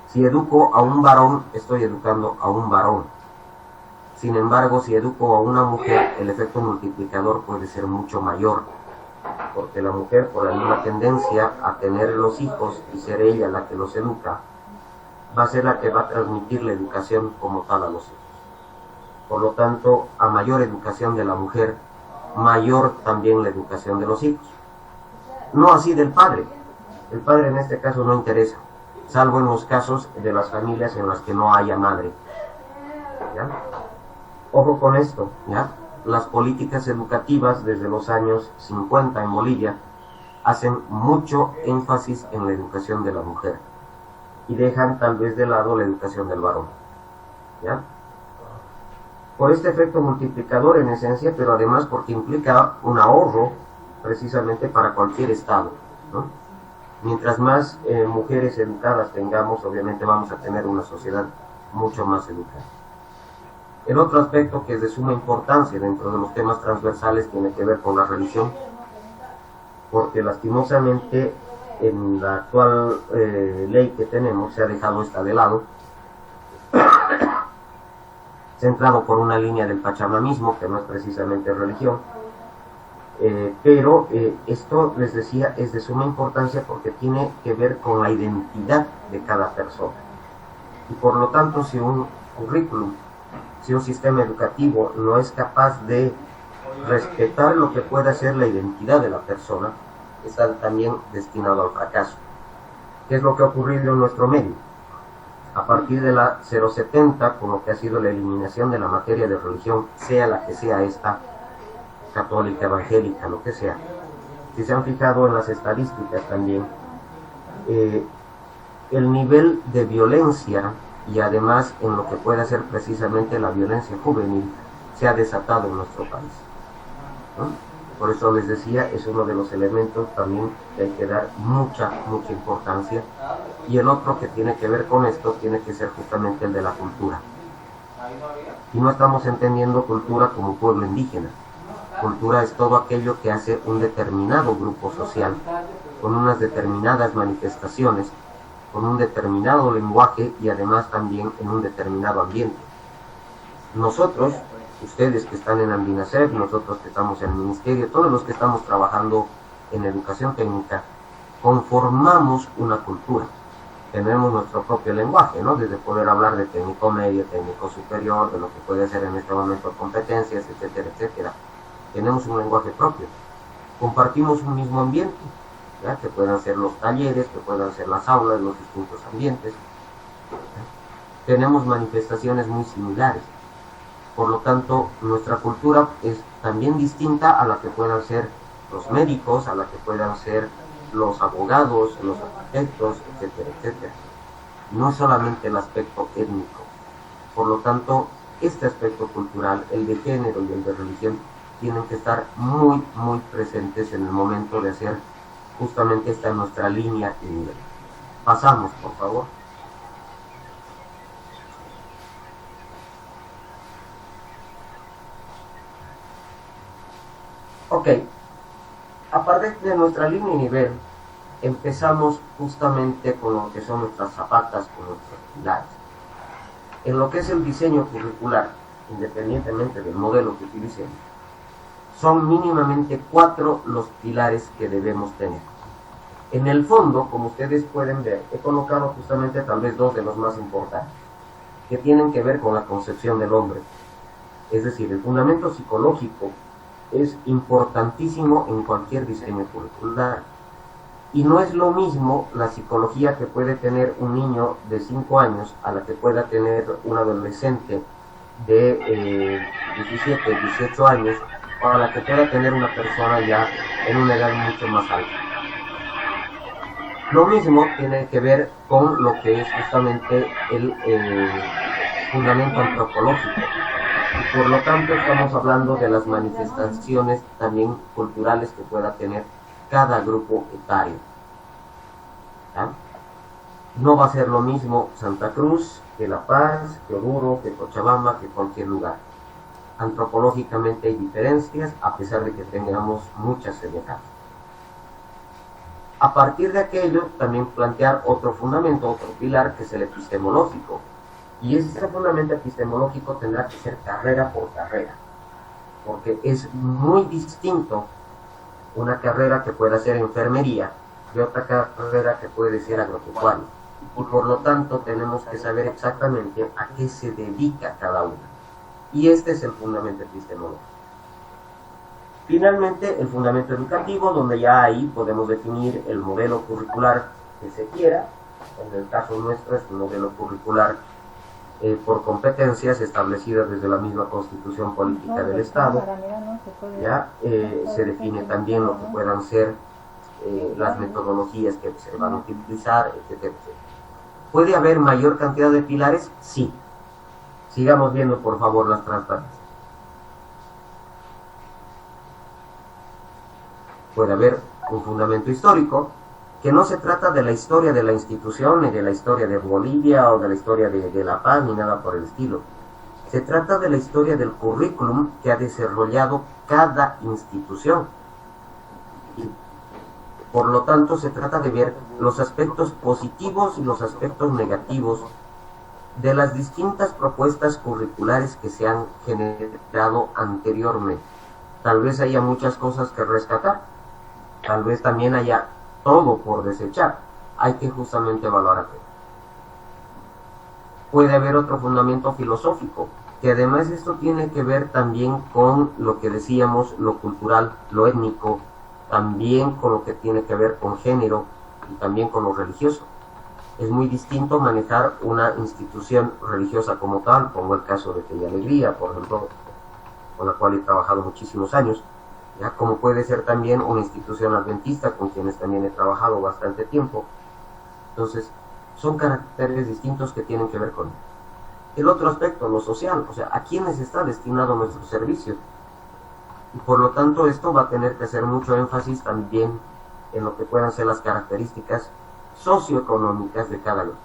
Si educo a un varón, estoy educando a un varón. Sin embargo, si educo a una mujer, el efecto multiplicador puede ser mucho mayor, porque la mujer, por la misma tendencia a tener los hijos y ser ella la que los educa, va a ser la que va a transmitir la educación como tal a los hijos. Por lo tanto, a mayor educación de la mujer, mayor también la educación de los hijos. No así del padre. El padre en este caso no interesa, salvo en los casos de las familias en las que no haya madre, ¿ya? Ojo con esto, ¿ya? Las políticas educativas desde los años 50 en Bolivia hacen mucho énfasis en la educación de la mujer y dejan tal vez de lado la educación del varón, ¿ya? Por este efecto multiplicador en esencia, pero además porque implica un ahorro precisamente para cualquier estado, ¿no? Mientras más mujeres educadas tengamos, obviamente vamos a tener una sociedad mucho más educada. El otro aspecto que es de suma importancia dentro de los temas transversales tiene que ver con la religión, porque lastimosamente en la actual ley que tenemos se ha dejado esta de lado, centrado por una línea del pachamamismo, que no es precisamente religión, pero esto, les decía, es de suma importancia porque tiene que ver con la identidad de cada persona. Y por lo tanto, si un currículum, si un sistema educativo no es capaz de respetar lo que pueda ser la identidad de la persona, está también destinado al fracaso. ¿Qué es lo que ha ocurrido en nuestro medio? A partir de la 070, con lo que ha sido la eliminación de la materia de religión, sea la que sea esta, católica, evangélica, lo que sea, si se han fijado en las estadísticas también, el nivel de violencia y además en lo que puede ser precisamente la violencia juvenil se ha desatado en nuestro país, ¿no? Por eso les decía, es uno de los elementos también que hay que dar mucha importancia. Y el otro que tiene que ver con esto tiene que ser justamente el de la cultura. Y no estamos entendiendo cultura como pueblo indígena. Cultura es todo aquello que hace un determinado grupo social, con unas determinadas manifestaciones, con un determinado lenguaje y además también en un determinado ambiente. nosotros, ustedes que están en Andinasep, nosotros que estamos en el Ministerio, todos los que estamos trabajando en educación técnica, conformamos una cultura. Tenemos nuestro propio lenguaje, ¿no? Desde poder hablar de técnico medio, técnico superior, de lo que puede ser en este momento competencias, etcétera, etcétera. Tenemos un lenguaje propio. Compartimos un mismo ambiente, ¿ya? Que puedan ser los talleres, que puedan ser las aulas, los distintos ambientes. ¿Ya? Tenemos manifestaciones muy similares. Por lo tanto, nuestra cultura es también distinta a la que puedan ser los médicos, a la que puedan ser los abogados, los arquitectos, etcétera, etcétera. No solamente el aspecto étnico. Por lo tanto, este aspecto cultural, el de género y el de religión, tienen que estar muy, muy presentes en el momento de hacer justamente esta nuestra línea y nivel. Pasamos, por favor. Ok. A partir de nuestra línea y nivel, empezamos justamente con lo que son nuestras zapatas, con nuestros pilares. En lo que es el diseño curricular, independientemente del modelo que utilicemos, son mínimamente 4 los pilares que debemos tener. En el fondo, como ustedes pueden ver, he colocado justamente tal vez 2 de los más importantes, que tienen que ver con la concepción del hombre. Es decir, el fundamento psicológico es importantísimo en cualquier diseño curricular. Y no es lo mismo la psicología que puede tener un niño de 5 años a la que pueda tener un adolescente de 17, 18 años, o a la que pueda tener una persona ya en una edad mucho más alta. Lo mismo tiene que ver con lo que es justamente el fundamento antropológico. Y por lo tanto estamos hablando de las manifestaciones también culturales que pueda tener cada grupo etario. ¿Ya? No va a ser lo mismo Santa Cruz que La Paz, que Oruro, que Cochabamba, que cualquier lugar. Antropológicamente hay diferencias, a pesar de que tengamos muchas semejanzas. A partir de aquello, también plantear otro fundamento, otro pilar, que es el epistemológico. Y ese fundamento epistemológico tendrá que ser carrera por carrera, porque es muy distinto una carrera que pueda ser enfermería de otra carrera que puede ser agropecuaria. Y por lo tanto tenemos que saber exactamente a qué se dedica cada una. Y este es el fundamento epistemológico. Finalmente, el fundamento educativo, donde ya ahí podemos definir el modelo curricular que se quiera. En el caso nuestro es un modelo curricular por competencias establecidas desde la misma Constitución Política del Estado. Ya se define también lo que puedan ser las metodologías que se van a utilizar, etcétera, etcétera. ¿Puede haber mayor cantidad de pilares? Sí. Sigamos viendo, por favor, las transparencias. Puede haber un fundamento histórico, que no se trata de la historia de la institución, ni de la historia de Bolivia, o de la historia de La Paz, ni nada por el estilo. Se trata de la historia del currículum que ha desarrollado cada institución. Y, por lo tanto, se trata de ver los aspectos positivos y los aspectos negativos de las distintas propuestas curriculares que se han generado anteriormente. Tal vez haya muchas cosas que rescatar, tal vez también haya todo por desechar. Hay que justamente evaluar aquello. Puede haber otro fundamento filosófico, que además esto tiene que ver también con lo que decíamos, lo cultural, lo étnico, también con lo que tiene que ver con género y también con lo religioso. Es muy distinto manejar una institución religiosa como tal, como el caso de Fe y Alegría, por ejemplo, con la cual he trabajado muchísimos años, ya como puede ser también una institución adventista, con quienes también he trabajado bastante tiempo. Entonces, son caracteres distintos que tienen que ver con el otro aspecto, lo social, o sea, a quiénes está destinado nuestro servicio. Y por lo tanto, esto va a tener que hacer mucho énfasis también en lo que puedan ser las características socioeconómicas de cada grupo.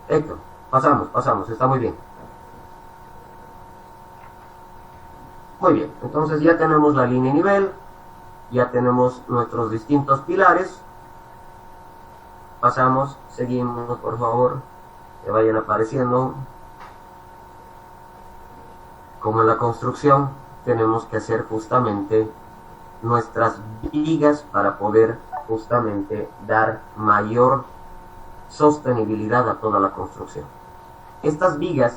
Héctor, pasamos, está muy bien. Muy bien, entonces ya tenemos la línea y nivel, ya tenemos nuestros distintos pilares. Pasamos, seguimos, por favor, que vayan apareciendo. como en la construcción, tenemos que hacer justamente nuestras vigas para poder justamente dar mayor sostenibilidad a toda la construcción. Estas vigas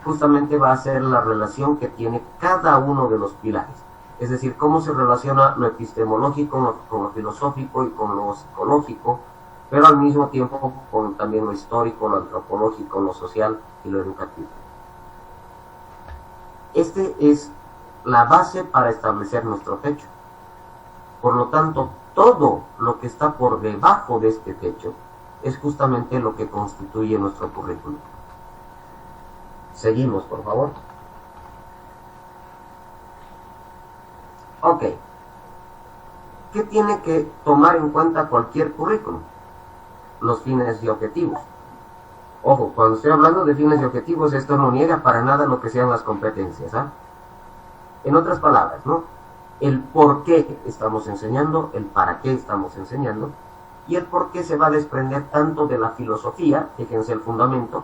justamente va a ser la relación que tiene cada uno de los pilares, es decir, cómo se relaciona lo epistemológico con lo filosófico y con lo psicológico, pero al mismo tiempo con también lo histórico, lo antropológico, lo social y lo educativo. Este es la base para establecer nuestro techo. Por lo tanto, todo lo que está por debajo de este techo es justamente lo que constituye nuestro currículum. Seguimos, por favor. Ok. ¿Qué tiene que tomar en cuenta cualquier currículum? Los fines y objetivos. Ojo, cuando estoy hablando de fines y objetivos, esto no niega para nada lo que sean las competencias, ¿ah? En otras palabras, ¿no? El por qué estamos enseñando, el para qué estamos enseñando, y el por qué se va a desprender tanto de la filosofía, fíjense el fundamento,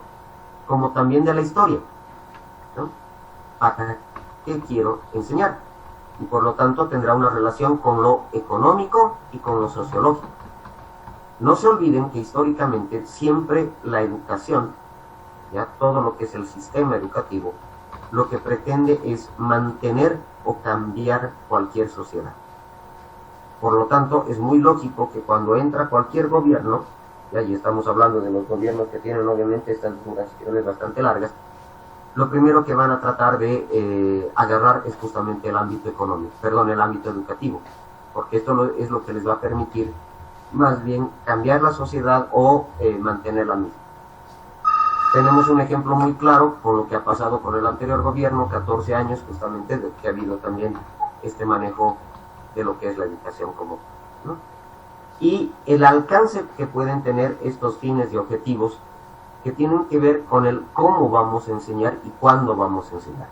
como también de la historia, ¿no? ¿Para qué quiero enseñar? Y por lo tanto tendrá una relación con lo económico y con lo sociológico. No se olviden que históricamente siempre la educación, ya todo lo que es el sistema educativo, lo que pretende es mantener o cambiar cualquier sociedad. Por lo tanto, es muy lógico que cuando entra cualquier gobierno, y ahí estamos hablando de los gobiernos que tienen obviamente estas duraciones bastante largas, lo primero que van a tratar de agarrar es justamente el ámbito económico, el ámbito educativo, porque esto es lo que les va a permitir más bien cambiar la sociedad o mantenerla misma. Tenemos un ejemplo muy claro con lo que ha pasado con el anterior gobierno, 14 años justamente, de que ha habido también este manejo de lo que es la educación común, ¿no? Y el alcance que pueden tener estos fines y objetivos que tienen que ver con el cómo vamos a enseñar y cuándo vamos a enseñar.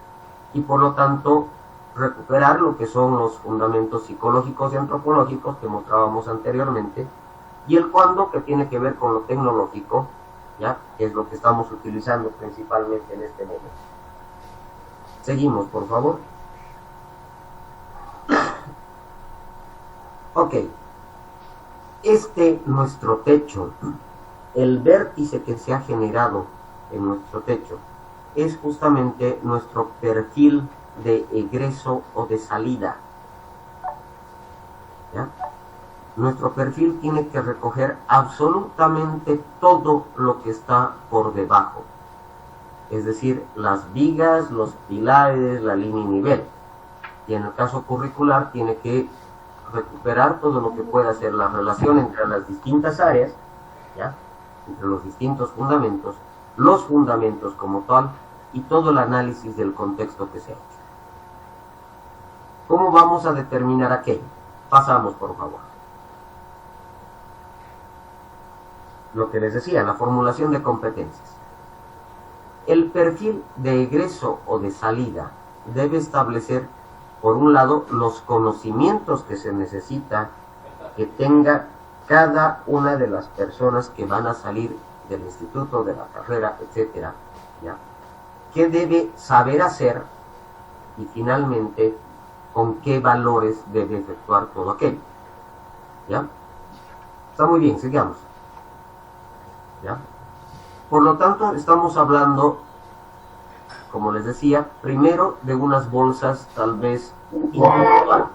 Y por lo tanto, recuperar lo que son los fundamentos psicológicos y antropológicos que mostrábamos anteriormente, y el cuándo, que tiene que ver con lo tecnológico, ¿ya? Que es lo que estamos utilizando principalmente en este momento. Seguimos, por favor. Ok. Nuestro techo, el vértice que se ha generado en nuestro techo, es justamente nuestro perfil de egreso o de salida, ¿ya? Nuestro perfil tiene que recoger absolutamente todo lo que está por debajo, es decir, las vigas, los pilares, la línea y nivel. Y en el caso curricular tiene que recuperar todo lo que pueda ser la relación entre las distintas áreas, ¿ya? Entre los distintos fundamentos, los fundamentos como tal, y todo el análisis del contexto que se ha hecho. ¿Cómo vamos a determinar aquello? Pasamos, por favor. Lo que les decía, la formulación de competencias. El perfil de egreso o de salida debe establecer, por un lado, los conocimientos que se necesita que tenga cada una de las personas que van a salir del instituto, de la carrera, etcétera, ¿ya? ¿Qué debe saber hacer? Y finalmente, ¿con qué valores debe efectuar todo aquello? ¿Ya? Está muy bien, sigamos. ¿Ya? Por lo tanto, estamos hablando, como les decía, primero de unas bolsas tal vez intelectuales,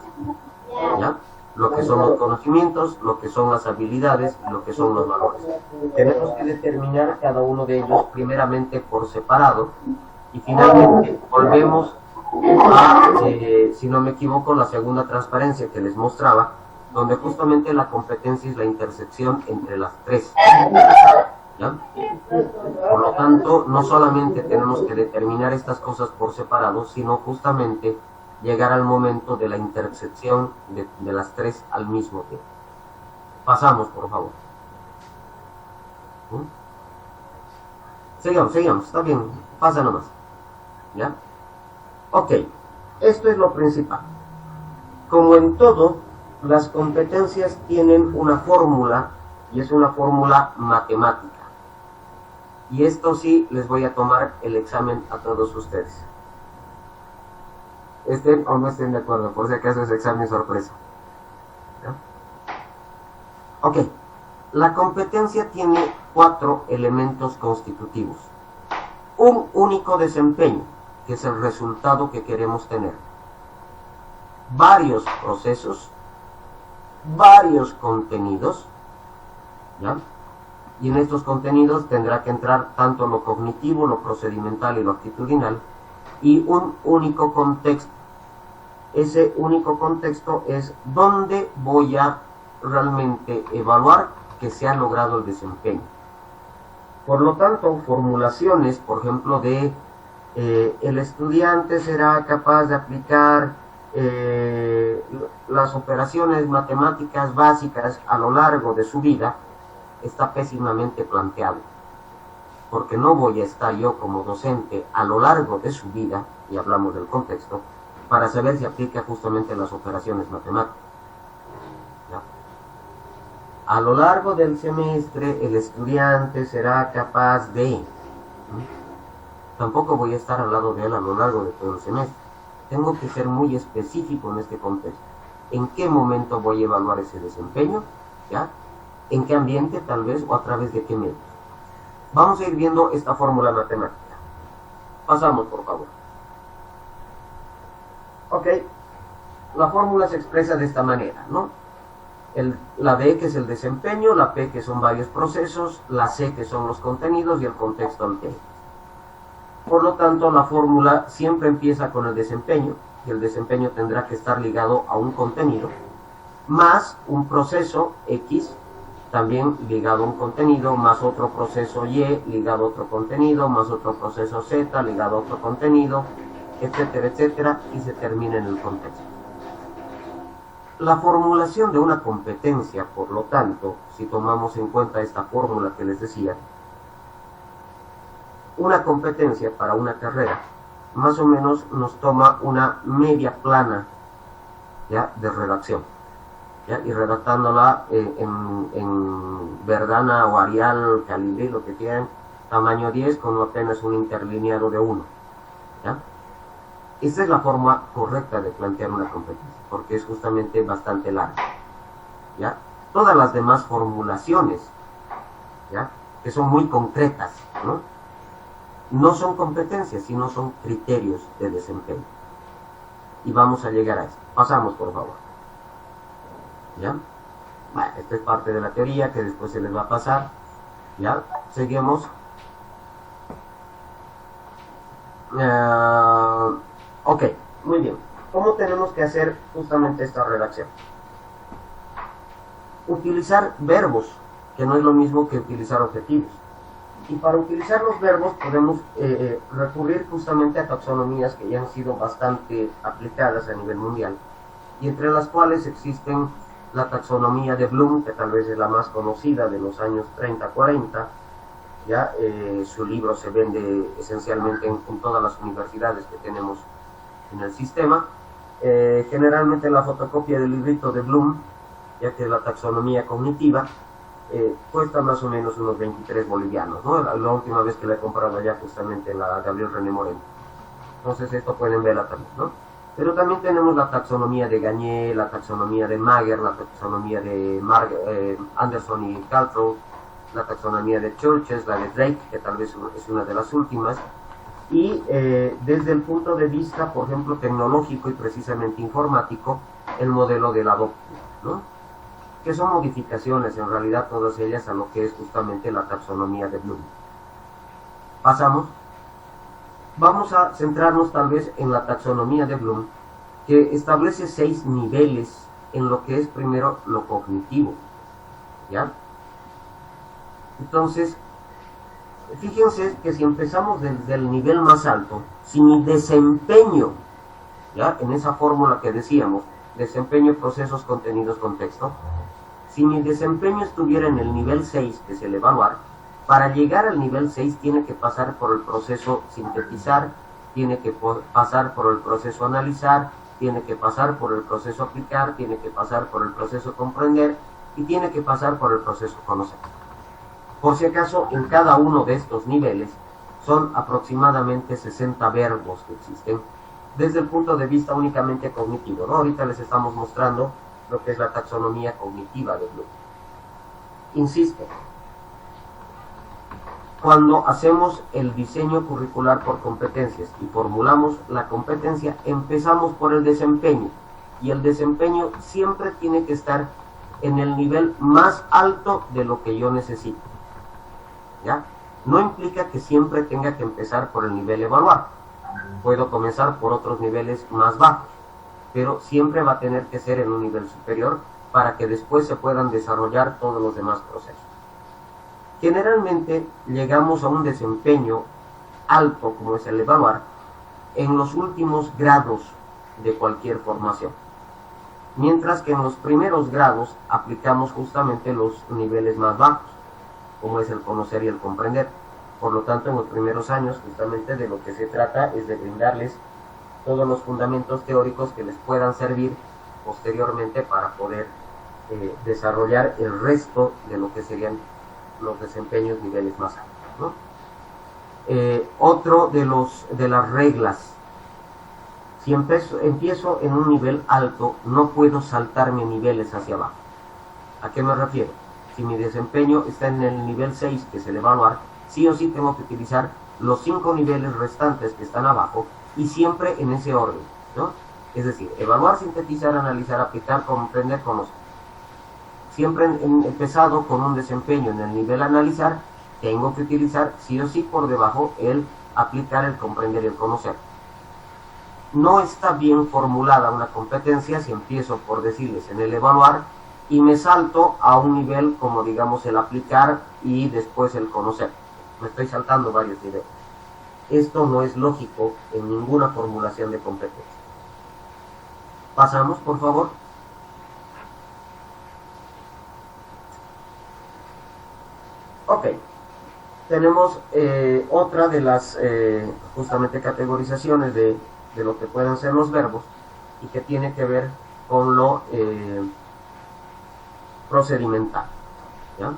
¿ya? Lo que son los conocimientos, lo que son las habilidades y lo que son los valores. Tenemos que determinar cada uno de ellos primeramente por separado, y finalmente volvemos a, si no me equivoco, la segunda transparencia que les mostraba, donde justamente la competencia es la intersección entre las tres, ¿ya? Por lo tanto, no solamente tenemos que determinar estas cosas por separado, sino justamente llegar al momento de la intersección de las tres al mismo tiempo. Pasamos, por favor. Sigamos, está bien, pasa nomás. ¿Ya? Ok, esto es lo principal. Como en todo, las competencias tienen una fórmula, y es una fórmula matemática. Y esto sí les voy a tomar el examen a todos ustedes. estén o no estén de acuerdo, por si acaso es examen sorpresa. ¿Ya? Ok, la competencia tiene 4 elementos constitutivos. Un único desempeño, que es el resultado que queremos tener. Varios procesos, varios contenidos, ¿ya? Y en estos contenidos tendrá que entrar tanto lo cognitivo, lo procedimental y lo actitudinal, y un único contexto. Ese único contexto es donde voy a realmente evaluar que se ha logrado el desempeño. Por lo tanto, formulaciones, por ejemplo, de el estudiante será capaz de aplicar las operaciones matemáticas básicas a lo largo de su vida, está pésimamente planteado, porque no voy a estar yo como docente a lo largo de su vida, y hablamos del contexto, para saber si aplica justamente las operaciones matemáticas. ¿Ya? A lo largo del semestre el estudiante será capaz de... Tampoco voy a estar al lado de él a lo largo de todo el semestre. Tengo que ser muy específico en este contexto. ¿En qué momento voy a evaluar ese desempeño? ¿Ya? ¿En qué ambiente tal vez o a través de qué medios? Vamos a ir viendo esta fórmula matemática. Pasamos, por favor. Ok, la fórmula se expresa de esta manera, ¿no? La D, que es el desempeño, la P, que son varios procesos, la C, que son los contenidos, y el contexto al T. Por lo tanto, la fórmula siempre empieza con el desempeño, y el desempeño tendrá que estar ligado a un contenido, más un proceso X, también ligado a un contenido, más otro proceso Y, ligado a otro contenido, más otro proceso Z, ligado a otro contenido, etcétera, etcétera, y se termina en el contexto. La formulación de una competencia, por lo tanto, si tomamos en cuenta esta fórmula que les decía, una competencia para una carrera, más o menos nos toma una media plana, ¿ya?, de redacción, ¿ya?, y redactándola en Verdana o Arial, Calibri, lo que quieran, tamaño 10, con apenas un interlineado de 1, ¿ya? Esta es la forma correcta de plantear una competencia, porque es justamente bastante larga, ¿ya? Todas las demás formulaciones, ¿ya?, que son muy concretas, no son competencias, sino son criterios de desempeño. Y vamos a llegar a esto. Pasamos, por favor. ¿Ya? Bueno, esta es parte de la teoría que después se les va a pasar. ¿Ya? Seguimos. Ok, muy bien. ¿Cómo tenemos que hacer justamente esta redacción? Utilizar verbos, que no es lo mismo que utilizar objetivos. Y para utilizar los verbos podemos recurrir justamente a taxonomías que ya han sido bastante aplicadas a nivel mundial, y entre las cuales existen la taxonomía de Bloom, que tal vez es la más conocida, de los años 30-40, ya su libro se vende esencialmente en todas las universidades que tenemos en el sistema. Generalmente la fotocopia del librito de Bloom, ya que es la taxonomía cognitiva, cuesta más o menos unos 23 bolivianos, ¿no? La última vez que la he comprado allá justamente en la Gabriel René Moreno. Entonces esto pueden verla también, ¿no? Pero también tenemos la taxonomía de Gagné, la taxonomía de Mager, la taxonomía de Anderson y Caltrow, la taxonomía de Churches, la de Drake, que tal vez es una de las últimas. Y desde el punto de vista, por ejemplo, tecnológico y precisamente informático, el modelo de la doctrina, ¿no?, que son modificaciones en realidad todas ellas a lo que es justamente la taxonomía de Bloom. Pasamos. Vamos a centrarnos tal vez en la taxonomía de Bloom, que establece 6 niveles en lo que es primero lo cognitivo, ¿ya? Entonces, fíjense que si empezamos desde el nivel más alto, si mi desempeño, ¿ya?, en esa fórmula que decíamos, desempeño, procesos, contenidos, contexto, si mi desempeño estuviera en el nivel 6, que es el evaluar, para llegar al nivel 6 tiene que pasar por el proceso sintetizar, tiene que pasar por el proceso analizar, tiene que pasar por el proceso aplicar, tiene que pasar por el proceso comprender y tiene que pasar por el proceso conocer. Por si acaso, en cada uno de estos niveles son aproximadamente 60 verbos que existen, desde el punto de vista únicamente cognitivo, ¿no? Ahorita les estamos mostrando lo que es la taxonomía cognitiva de Bloom. Insisto, cuando hacemos el diseño curricular por competencias y formulamos la competencia, empezamos por el desempeño, y el desempeño siempre tiene que estar en el nivel más alto de lo que yo necesito, ¿ya? No implica que siempre tenga que empezar por el nivel evaluar. Puedo comenzar por otros niveles más bajos, pero siempre va a tener que ser en un nivel superior para que después se puedan desarrollar todos los demás procesos. Generalmente llegamos a un desempeño alto, como es el evaluar, en los últimos grados de cualquier formación, mientras que en los primeros grados aplicamos justamente los niveles más bajos, como es el conocer y el comprender. Por lo tanto, en los primeros años justamente de lo que se trata es de brindarles todos los fundamentos teóricos que les puedan servir posteriormente para poder desarrollar el resto de lo que serían los desempeños niveles más altos, ¿no? Otro de las reglas: si empiezo en un nivel alto, no puedo saltarme niveles hacia abajo. ¿A qué me refiero? Si mi desempeño está en el nivel 6, que es el evaluar, sí o sí tengo que utilizar los 5 niveles restantes que están abajo, y siempre en ese orden, ¿no? Es decir, evaluar, sintetizar, analizar, aplicar, comprender, conocer. Siempre empezado con un desempeño en el nivel analizar, tengo que utilizar sí o sí por debajo el aplicar, el comprender y el conocer. No está bien formulada una competencia si empiezo por decirles en el evaluar y me salto a un nivel como digamos el aplicar y después el conocer. Me estoy saltando varios niveles. Esto no es lógico en ninguna formulación de competencia. Pasamos, por favor. Ok. Tenemos otra de las justamente categorizaciones de lo que pueden ser los verbos y que tiene que ver con lo procedimental, ¿ya?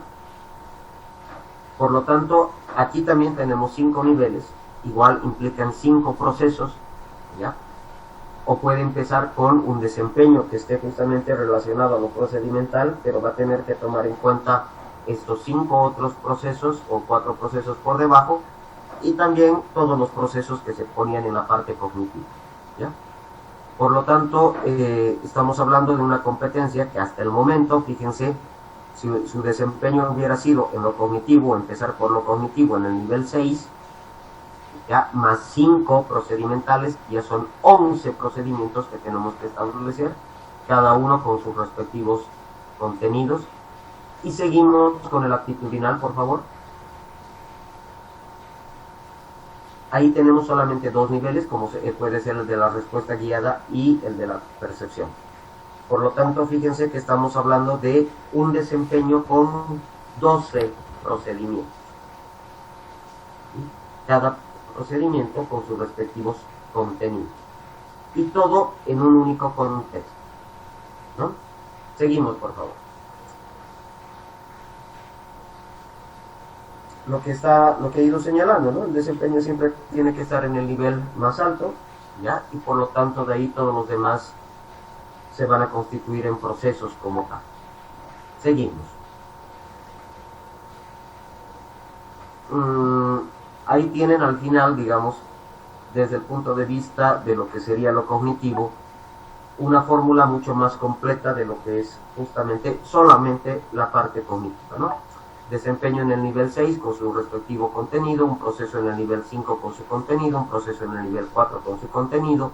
Por lo tanto, aquí también tenemos 5 niveles, igual implican 5 procesos, ¿ya? O puede empezar con un desempeño que esté justamente relacionado a lo procedimental, pero va a tener que tomar en cuenta estos 5 otros procesos o 4 procesos por debajo, y también todos los procesos que se ponían en la parte cognitiva, ¿ya? Por lo tanto, estamos hablando de una competencia que hasta el momento, fíjense, si su desempeño hubiera sido en lo cognitivo, empezar por lo cognitivo en el nivel 6, ya más 5 procedimentales, ya son 11 procedimientos que tenemos que establecer, cada uno con sus respectivos contenidos. Y seguimos con el actitudinal, por favor. Ahí tenemos solamente 2 niveles, como puede ser el de la respuesta guiada y el de la percepción. Por lo tanto, fíjense que estamos hablando de un desempeño con 12 procedimientos. Cada procedimiento con sus respectivos contenidos. Y todo en un único contexto, ¿no? Seguimos, por favor. Lo que he ido señalando, ¿no? El desempeño siempre tiene que estar en el nivel más alto, ¿ya? Y por lo tanto de ahí todos los demás se van a constituir en procesos como tal. Seguimos. Ahí tienen al final, digamos, desde el punto de vista de lo que sería lo cognitivo, una fórmula mucho más completa de lo que es justamente solamente la parte cognitiva, ¿no? Desempeño en el nivel 6 con su respectivo contenido, un proceso en el nivel 5 con su contenido, un proceso en el nivel 4 con su contenido,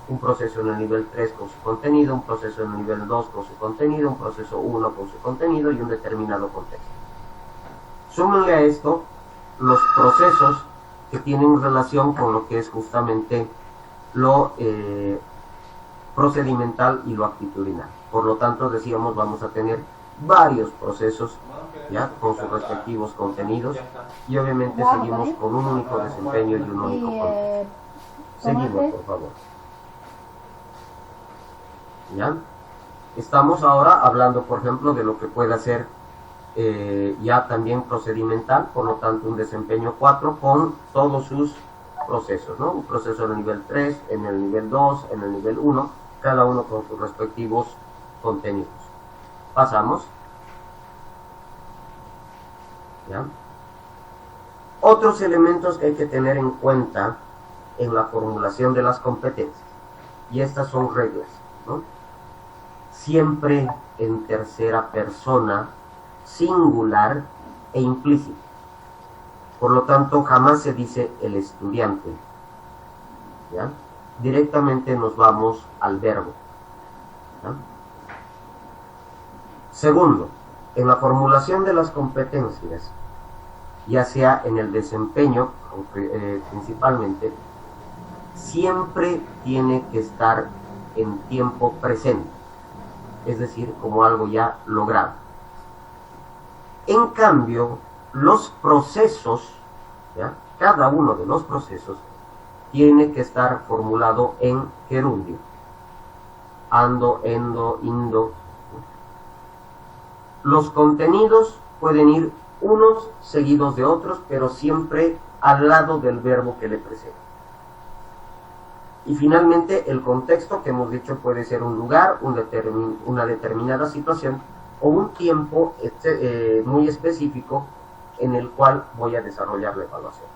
un proceso en el nivel 3 con su contenido, un proceso en el nivel 2 con su contenido, un proceso 1 con su contenido y un determinado contexto. Súmenle a esto los procesos que tienen relación con lo que es justamente lo procedimental y lo actitudinal. Por lo tanto, decíamos, vamos a tener varios procesos, ¿ya? Con sus respectivos contenidos, y obviamente seguimos con un único desempeño y un único contexto. Seguimos, por favor. ¿Ya? Estamos ahora hablando, por ejemplo, de lo que puede ser ya también procedimental, por lo tanto un desempeño 4 con todos sus procesos, ¿no? Un proceso en el nivel 3, en el nivel 2, en el nivel 1, cada uno con sus respectivos contenidos. Pasamos. ¿Ya? Otros elementos que hay que tener en cuenta en la formulación de las competencias, y estas son reglas, ¿no? Siempre en tercera persona, singular e implícita. Por lo tanto, jamás se dice el estudiante, ¿ya? Directamente nos vamos al verbo, ¿ya? Segundo, en la formulación de las competencias, ya sea en el desempeño, principalmente, siempre tiene que estar en tiempo presente, es decir, como algo ya logrado. En cambio, los procesos, ¿ya? Cada uno de los procesos tiene que estar formulado en gerundio, ando, endo, indo. Los contenidos pueden ir unos seguidos de otros, pero siempre al lado del verbo que le precede. Y finalmente, el contexto que hemos dicho puede ser un lugar, una determinada situación o un tiempo muy específico en el cual voy a desarrollar la evaluación.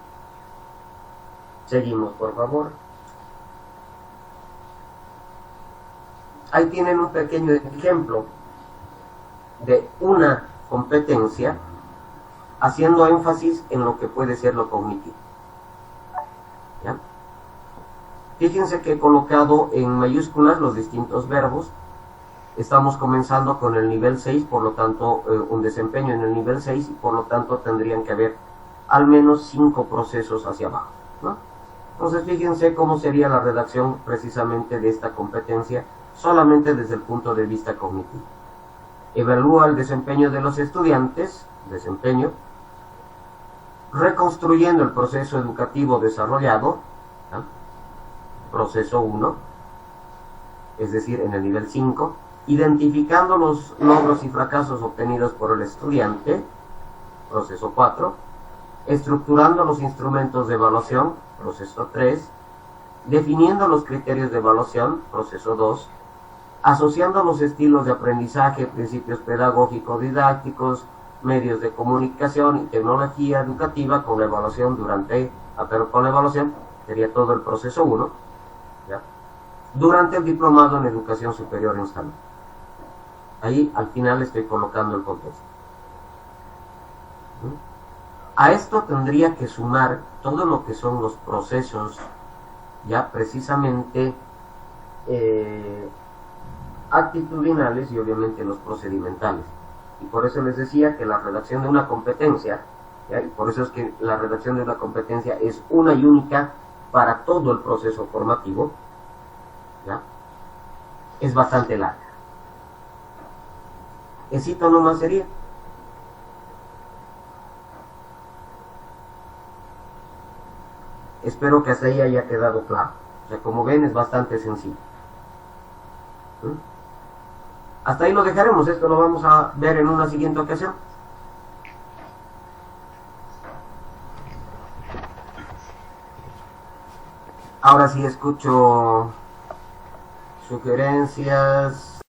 Seguimos, por favor. Ahí tienen un pequeño ejemplo de una competencia haciendo énfasis en lo que puede ser lo cognitivo. ¿Ya? Fíjense que he colocado en mayúsculas los distintos verbos. Estamos comenzando con el nivel 6, por lo tanto, un desempeño en el nivel 6, y por lo tanto tendrían que haber al menos 5 procesos hacia abajo, ¿no? Entonces, fíjense cómo sería la redacción precisamente de esta competencia, solamente desde el punto de vista cognitivo. Evalúa el desempeño de los estudiantes, desempeño, reconstruyendo el proceso educativo desarrollado, ¿no? Proceso 1, es decir, en el nivel 5, identificando los logros y fracasos obtenidos por el estudiante, proceso 4, estructurando los instrumentos de evaluación, proceso 3, definiendo los criterios de evaluación, proceso 2, asociando los estilos de aprendizaje, principios pedagógicos didácticos, medios de comunicación y tecnología educativa con la evaluación pero con la evaluación sería todo el proceso 1, ¿ya? Durante el diplomado en educación superior en salud. Ahí al final estoy colocando el contexto. A esto tendría que sumar todo lo que son los procesos, ya precisamente actitudinales y obviamente los procedimentales. Y por eso les decía que la redacción de una competencia, ¿ya? Y por eso es que la redacción de una competencia es una y única para todo el proceso formativo, ¿ya? Es bastante larga. ¿Cito nomás sería? Espero que hasta ahí haya quedado claro. O sea, como ven, es bastante sencillo. Hasta ahí lo dejaremos. Esto lo vamos a ver en una siguiente ocasión. Ahora sí escucho sugerencias.